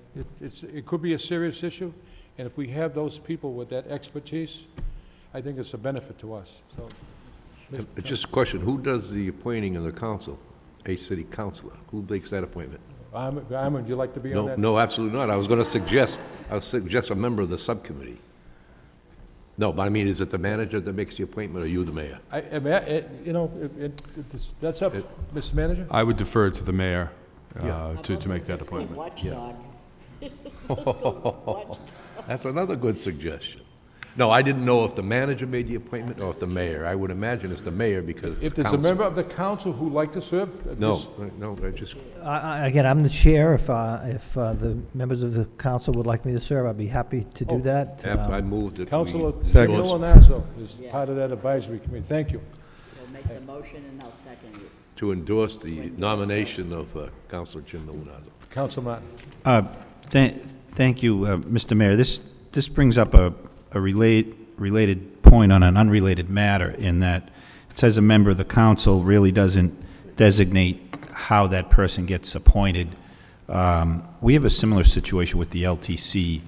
it could be a serious issue, and if we have those people with that expertise, I think it's a benefit to us. So, just a question, who does the appointing of the council? A city councilor? Who makes that appointment? Would you like to be on that? No, absolutely not. I was going to suggest a member of the subcommittee. No, but I mean, is it the manager that makes the appointment, or you, the mayor? That's up, Mr. Manager. I would defer to the mayor to make that appointment. Watchdog. That's another good suggestion. No, I didn't know if the manager made the appointment or if the mayor. I would imagine it's the mayor because it's If the there's a council. member of the council who'd like to serve? No, I just... Again, I'm the chair. If the members of the council would like me to serve, I'd be happy to do that. I moved it. Councilor Second. Nazo is part of that advisory committee. Thank you. We'll make the motion and I'll second it. To endorse the nomination of Councilor Jim Lewinazzo. Councilor Martin. Thank you, Mr. Mayor. This brings up a related point on an unrelated matter, in that it says a member of the council really doesn't designate how that person gets appointed. We have a similar situation with the LTC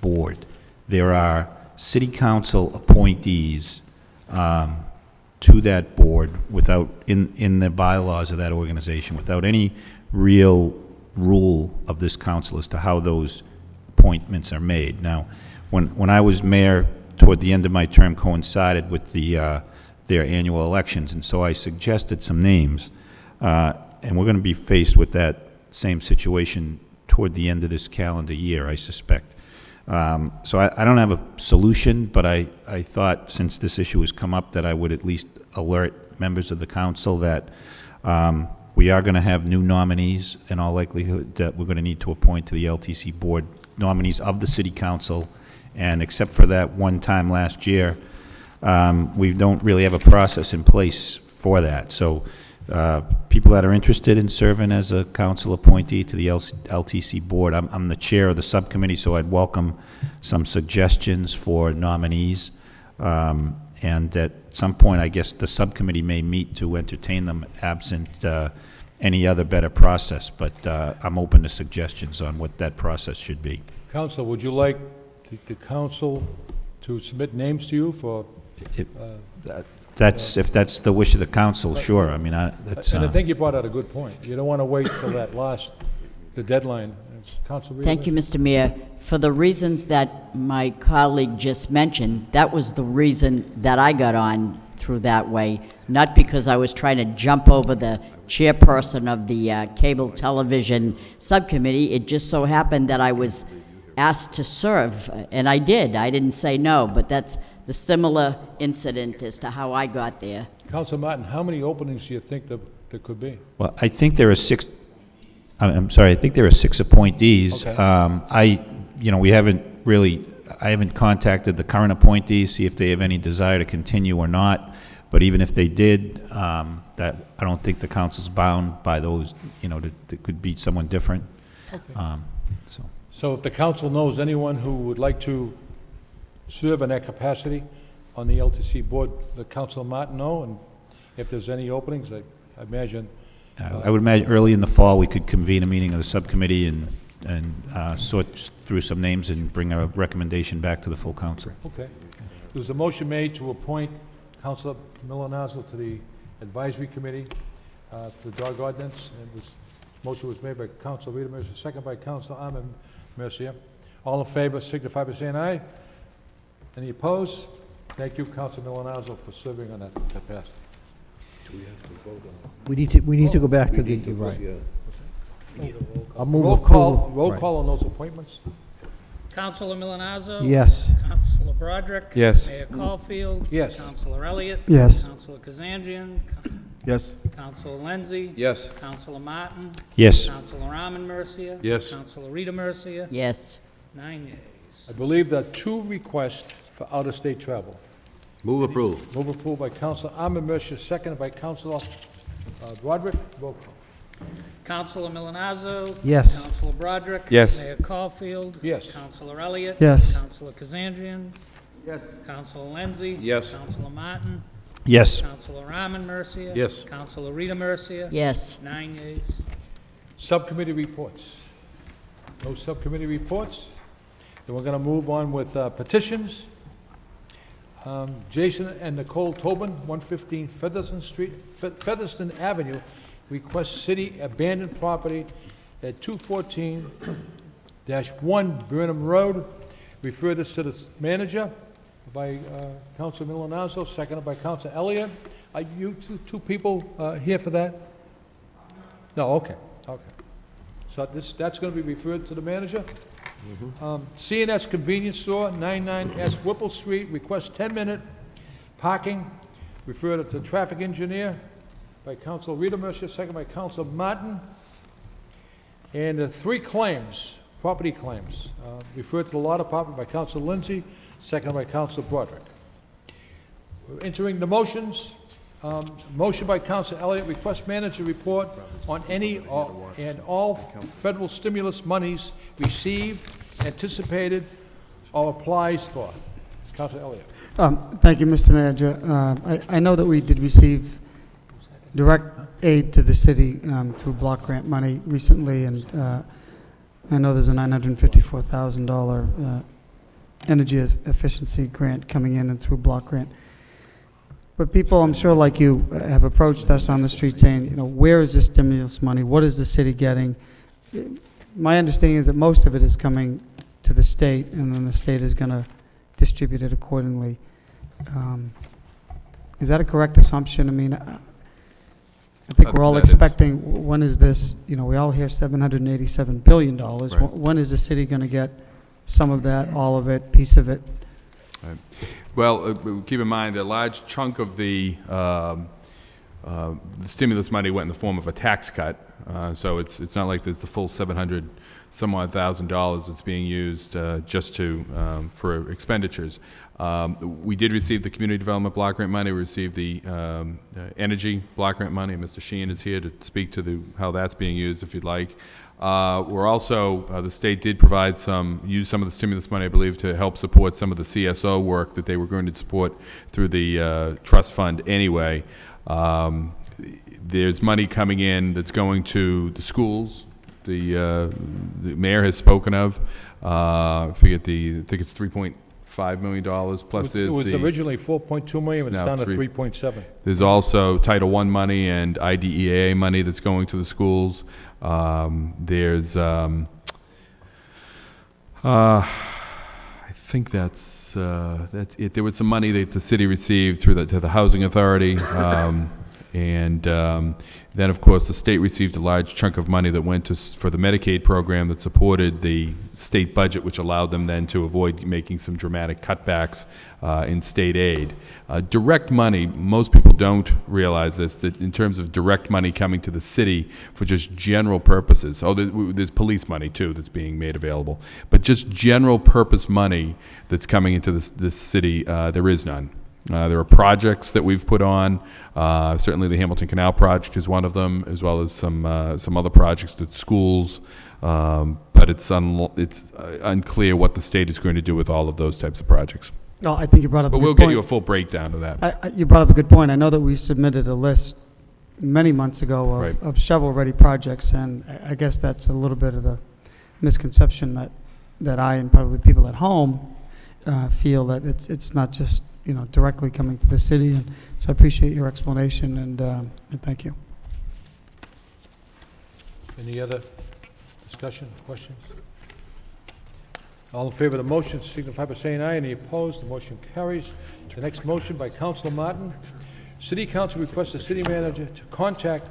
board. There are city council appointees to that board without, in the bylaws of that organization, without any real rule of this council as to how those appointments are made. Now, when I was mayor, toward the end of my term coincided with their annual elections, and so I suggested some names, and we're going to be faced with that same situation toward the end of this calendar year, I suspect. So I don't have a solution, but I thought, since this issue has come up, that I would at least alert members of the council that we are going to have new nominees, in all likelihood, that we're going to need to appoint to the LTC board, nominees of the city council. And except for that one time last year, we don't really have a process in place for that. So people that are interested in serving as a council appointee to the LTC board, I'm the chair of the subcommittee, so I'd welcome some suggestions for nominees. And at some point, I guess the subcommittee may meet to entertain them, absent any other better process. But I'm open to suggestions on what that process should be. Council, would you like the council to submit names to you for? If that's the wish of the council, sure. I mean, that's. And I think you brought out a good point. You don't want to wait till the deadline. Council. Thank you, Mr. Mayor. For the reasons that my colleague just mentioned, that was the reason that I got on through that way, not because I was trying to jump over the chairperson of the cable television subcommittee. It just so happened that I was asked to serve, and I did. I didn't say no, but that's the similar incident as to how I got there. Councilor Martin, how many openings do you think that there could be? Well, I think there are six. I'm sorry. I think there are 6 appointees. Okay. I haven't contacted the current appointees, see if they have any desire to continue or not. But even if they did, that I don't think the council's bound by those. That could be someone different. Okay. So if the council knows anyone who would like to serve in that capacity on the LTC board, the Councilor Martin know, and if there's any openings, I imagine. I would imagine early in the fall we could convene a meeting of the subcommittee and sort through some names and bring a recommendation back to the full council. Okay. There was a motion made to appoint Councilor Milonazo to the Advisory Committee for the dog ordinance. And this motion was made by Councilor Rita Mercia, second by Councilor Armin Mercia. All in favor signify by saying aye. Any opposed? Thank you, Councilor Milonazo, for serving on that capacity. Do we have to vote on We need to go back to the, right. I'll move Roll approval. call on those appointments. Councilor Milonazo? Yes. Councilor Broderick? Yes. Mayor Caulfield? Yes. Councilor Elliott? Yes. Councilor Kazanjian? Yes. Councilor Lenzi? Yes. Councilor Martin? Yes. Councilor Armin Mercia? Yes. Councilor Rita Mercia? Yes. 9 yeas. I believe there are 2 requests for out-of-state travel. Move approved. Move approved by Councilor Armin Mercia, seconded by Councilor Broderick. Roll call. Councilor Milonazo? Yes. Councilor Broderick? Yes. Mayor Caulfield? Yes. Councilor Elliott? Yes. Councilor Kazanjian? Yes. Councilor Lenzi? Yes. Councilor Martin? Yes. Councilor Armin Mercia? Yes. Councilor Rita Mercia? Yes. 9 yeas. Subcommittee reports. No subcommittee reports. Then we're going to move on with petitions. Jason and Nicole Tobin, 115 Featherston Avenue, request city abandoned property at 214-1 Burnham Road. Refer this to the manager by Councilor Milonazo, seconded by Councilor Elliott. Are you two people here for that? No, okay. So that's going to be referred to the manager. C&S Convenience Store, 99S Whipple Street, request 10-minute parking. Refer to the traffic engineer by Councilor Rita Mercia, second by Councilor Martin. And the 3 claims, property claims, referred to the law department by Councilor Lindsay, second by Councilor Broderick. We're entering the motions. Motion by Councilor Elliott, request manager report on any and all federal stimulus monies received, anticipated, or applies for. Councilor Elliott. Thank you, Mr. Manager. I know that we did receive direct aid to the city through block grant money recently, and I know there's a $954,000 energy efficiency grant coming in and through block grant. But people, I'm sure like you, have approached us on the street saying, where is this stimulus money? What is the city getting? My understanding is that most of it is coming to the state, and then the state is going to distribute it accordingly. Is that a correct assumption? I mean, I think we're all expecting, when is this, we all hear $787 billion. Right. When is the city going to get some of that, all of it, piece of it? Right. Well, keep in mind a large chunk of the stimulus money went in the form of a tax cut, so it's not like there's the full $700-some-odd thousand that's being used just for expenditures. We did receive the community development block grant money. We received the energy block grant money. Mr. Sheehan is here to speak to how that's being used, if you'd like. We're also, the state did provide use some of the stimulus money, I believe, to help support some of the CSO work that they were going to support through the trust fund anyway. There's money coming in that's going to the schools. The mayor has spoken of. I think it's $3.5 million plus it was originally $4.2 million, it's down to $3.7. There's also Title I money and IDEA money that's going to the schools. There's I think that's it. There was some money that the city received to the housing authority, and then of course the state received a large chunk of money that went for the Medicaid program that supported the state budget, which allowed them then to avoid making some dramatic cutbacks in state aid. Direct money, most people don't realize this, that in terms of direct money coming to the city for just general purposes, there's police money too that's being made available, but just general purpose money that's coming into this city, there is none. There are projects that we've put on. Certainly the Hamilton Canal project is one of them, as well as some other projects at schools. But it's unclear what the state is going to do with all of those types of projects. No, I think you brought up a good point. But we'll get you a full breakdown of that. You brought up a good point. I know that we submitted a list many months ago of shovel-ready projects, and I guess that's a little bit of the misconception that I and probably people at home feel that it's not just directly coming to the city. And so I appreciate your explanation, and thank you. Any other discussion, questions? All in favor of the motion signify by saying aye. Any opposed? The motion carries. The next motion by Councilor Martin. City Council requests the city manager to contact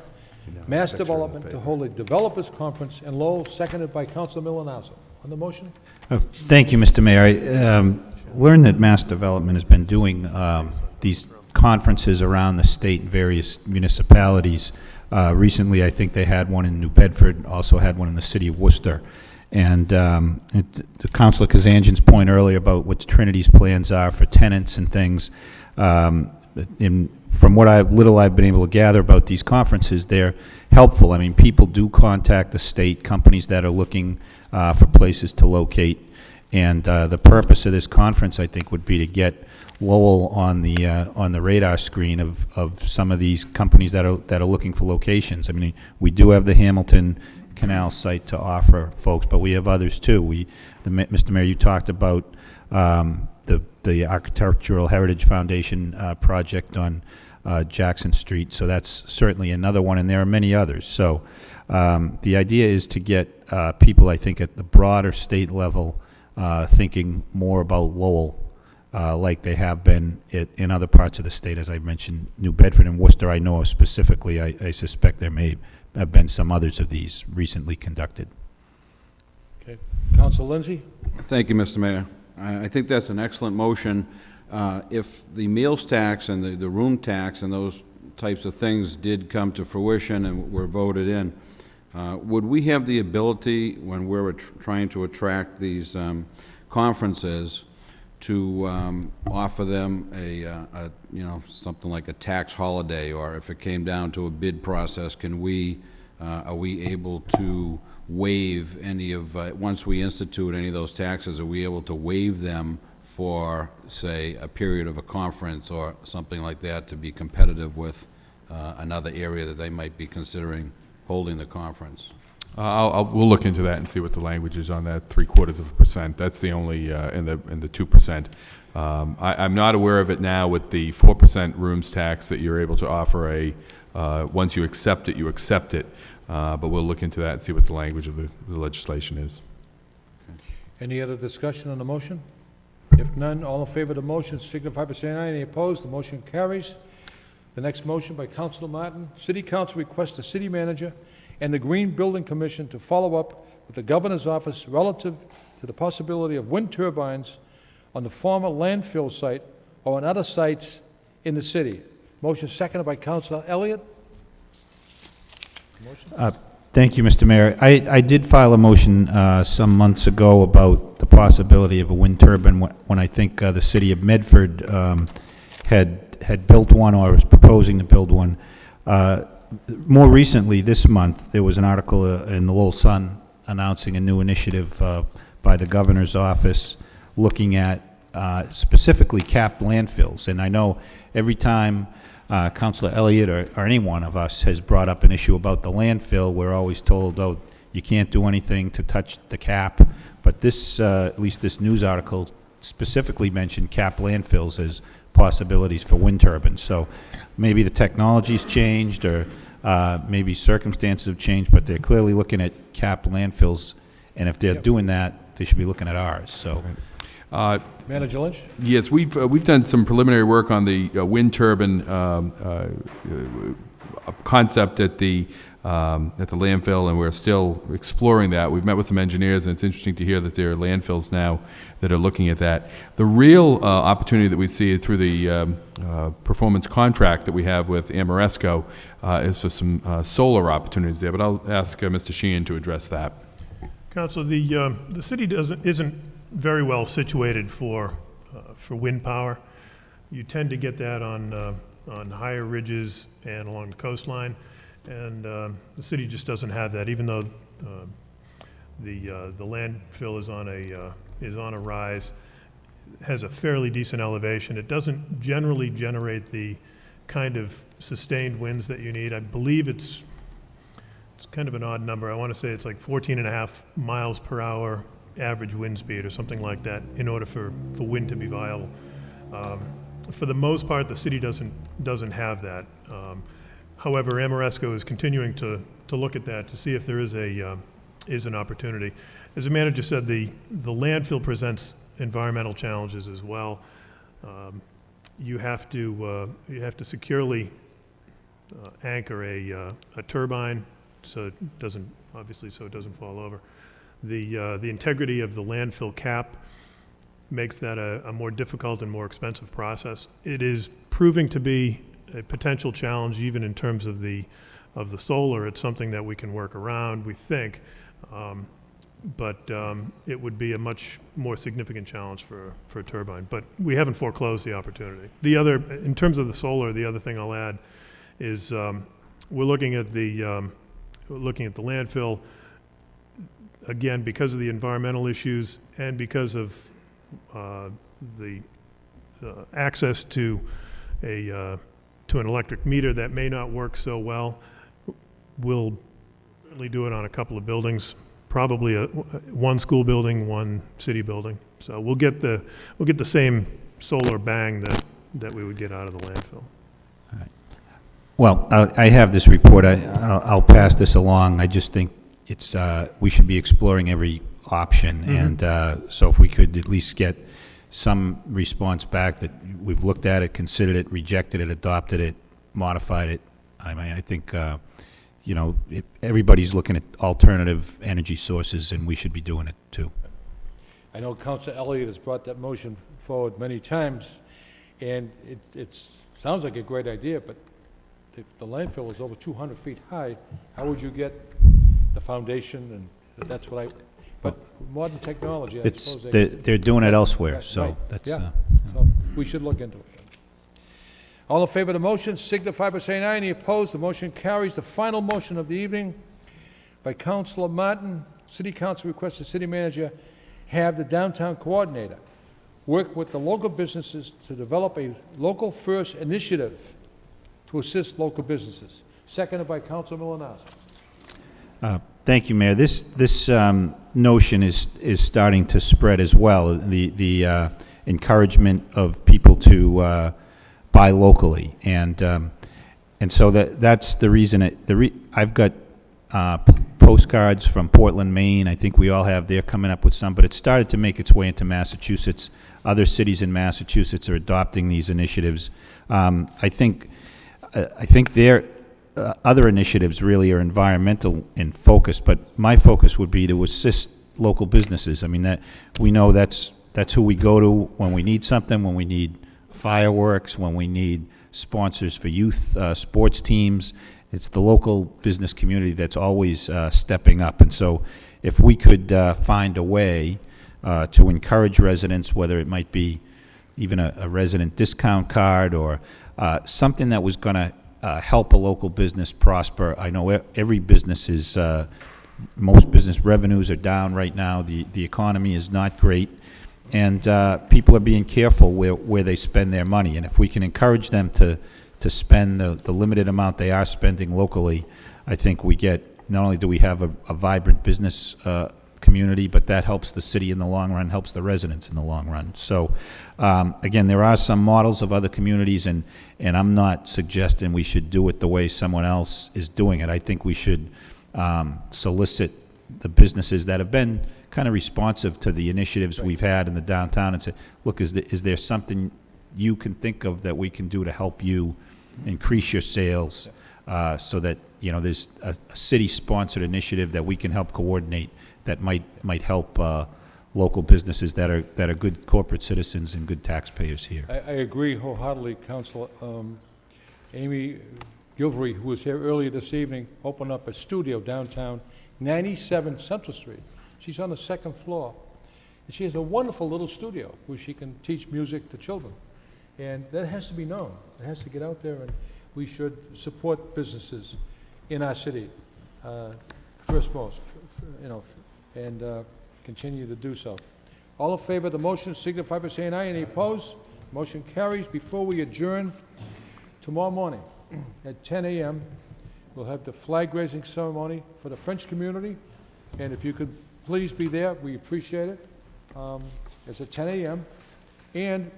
Mass Development to hold a developers conference in Lowell, seconded by Councilor Milonazo. On the motion? Thank you, Mr. Mayor. I learned that Mass Development has been doing these conferences around the state in various municipalities. Recently, I think they had one in New Bedford, also had one in the city of Worcester. And the Councilor Kazanjian's point earlier about what Trinity's plans are for tenants and things, from what little I've been able to gather about these conferences, they're helpful. I mean, people do contact the state, companies that are looking for places to locate. And the purpose of this conference, I think, would be to get Lowell on the radar screen of some of these companies that are looking for locations. I mean, we do have the Hamilton Canal site to offer folks, but we have others too. Mr. Mayor, you talked about the Architectural Heritage Foundation project on Jackson Street, so that's certainly another one, and there are many others. So the idea is to get people, I think, at the broader state level thinking more about Lowell like they have been in other parts of the state. As I mentioned, New Bedford and Worcester, I know of specifically. I suspect there may have been some others of these recently conducted. Okay. Councilor Lindsay? Thank you, Mr. Mayor. I think that's an excellent motion. If the meals tax and the room tax and those types of things did come to fruition and were voted in, would we have the ability, when we're trying to attract these conferences, to offer them something like a tax holiday, or if it came down to a bid process, are we able to waive any of, once we institute any of those taxes, are we able to waive them for, say, a period of a conference or something like that to be competitive with another area that they might be considering holding the conference? We'll look into that and see what the language is on that 0.75%. That's the only in the 2%. I'm not aware of it now with the 4% rooms tax that you're able to offer once you accept it, you accept it. But we'll look into that and see what the language of the legislation is. Any other discussion on the motion? If none, all in favor of the motion signify by saying aye. Any opposed? The motion carries. The next motion by Councilor Martin. City Council requests the city manager and the Green Building Commission to follow up with the Governor's Office relative to the possibility of wind turbines on the former landfill site or on other sites in the city. Motion seconded by Councilor Elliott. Thank you, Mr. Mayor. I did file a motion some months ago about the possibility of a wind turbine when I think the city of Medford had built one or was proposing to build one. More recently, this month, there was an article in the Lowell Sun announcing a new initiative by the governor's office looking at specifically capped landfills. And I know every time Councilor Elliott or any one of us has brought up an issue about the landfill, we're always told, oh, you can't do anything to touch the cap. But this, at least this news article, specifically mentioned capped landfills as possibilities for wind turbines. So maybe the technology's changed or maybe circumstances have changed, but they're clearly looking at capped landfills, and if they're doing that, they should be looking at ours. So, Manager Lynch? Yes, we've done some preliminary work on the wind turbine concept at the landfill, and we're still exploring that. We've met with some engineers, and it's interesting to hear that there are landfills now that are looking at that. The real opportunity that we see through the performance contract that we have with Amoresco is for some solar opportunities there, but I'll ask Mr. Sheehan to address that. Council, the city isn't very well situated for wind power. You tend to get that on higher ridges and along the coastline, and the city just doesn't have that. Even though the landfill is on a rise, has a fairly decent elevation, it doesn't generally generate the kind of sustained winds that you need. I believe it's kind of an odd number. I want to say it's like 14.5 miles per hour average wind speed or something like that in order for wind to be viable. For the most part, the city doesn't have that. However, Amoresco is continuing to look at that to see if there is an opportunity. As the manager said, the landfill presents environmental challenges as well. You have to securely anchor a turbine so it doesn't fall over. The integrity of the landfill cap makes that a more difficult and more expensive process. It is proving to be a potential challenge even in terms of the solar. It's something that we can work around, we think, but it would be a much more significant challenge for a turbine. But we haven't foreclosed the opportunity. In terms of the solar, the other thing I'll add is we're looking at the landfill again because of the environmental issues and because of the access to an electric meter that may not work so well. We'll certainly do it on a couple of buildings, probably one school building, one city building. So we'll get the same solar bang that we would get out of the landfill. Well, I have this report. I'll pass this along. I just think it's we should be exploring every option, and so if we could at least get some response back that we've looked at it, considered it, rejected it, adopted it, modified it. I mean, I think everybody's looking at alternative energy sources, and we should be doing it too. I know Councilor Elliott has brought that motion forward many times, and it sounds like a great idea, but if the landfill is over 200 feet high, how would you get the foundation? And that's what but modern technology, I suppose they're doing it elsewhere, right, so right. that's... Yeah. So we should look into it. All in favor of the motion signify by saying aye. Any opposed? The motion carries. The final motion of the evening by Councilor Martin. City Council requests the city manager have the downtown coordinator work with the local businesses to develop a local first initiative to assist local businesses. Seconded by Councilor Milanowski. Thank you, Mayor. This notion is starting to spread as well. The encouragement of people to buy locally, and so that's the reason. I've got postcards from Portland, Maine. I think we all have. They're coming up with some, but it started to make its way into Massachusetts. Other cities in Massachusetts are adopting these initiatives. I think their other initiatives really are environmental in focus, but my focus would be to assist local businesses. I mean, that we know that's who we go to when we need something, when we need fireworks, when we need sponsors for youth sports teams. It's the local business community that's always stepping up. And so if we could find a way to encourage residents, whether it might be even a resident discount card or something that was going to help a local business prosper. I know every business is, most business revenues are down right now. The economy is not great. And people are being careful where they spend their money. And if we can encourage them to spend the limited amount they are spending locally, I think we get, not only do we have a vibrant business community, but that helps the city in the long run, helps the residents in the long run. So, again, there are some models of other communities, and I'm not suggesting we should do it the way someone else is doing it. I think we should solicit the businesses that have been kind of responsive to the initiatives we've had in the downtown and say, look, is there something you can think of that we can do to help you increase your sales, so that, there's a city-sponsored initiative that we can help coordinate that might help local businesses that are good corporate citizens and good taxpayers here. I agree wholeheartedly, Councilor. Amy Gilvery, who was here earlier this evening, opened up a studio downtown, 97 Central Street. She's on the second floor. And she has a wonderful little studio where she can teach music to children. And that has to be known. It has to get out there, and we should support businesses in our city, first most, and continue to do so. All in favor of the motion signify by saying aye. Any opposed? Motion carries. Before we adjourn, tomorrow morning at 10 a.m., we'll have the flag raising ceremony for the French community. And if you could please be there, we appreciate it. It's at 10 a.m. And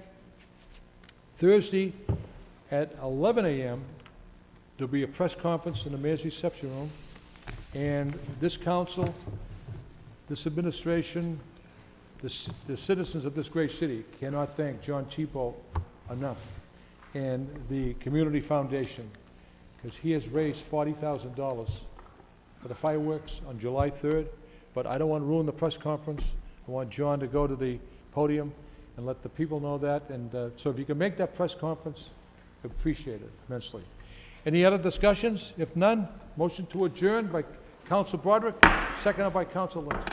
Thursday at 11 a.m., there'll be a press conference in the mayor's reception room, and this council, this administration, the citizens of this great city cannot thank John Tebow enough, and the Community Foundation, because he has raised $40,000 for the fireworks on July 3rd, but I don't want to ruin the press conference. I want John to go to the podium and let the people know that, and so if you can make that press conference, I appreciate it immensely. Any other discussions? If none, motion to adjourn by Council Broderick, seconded by Council Lynch.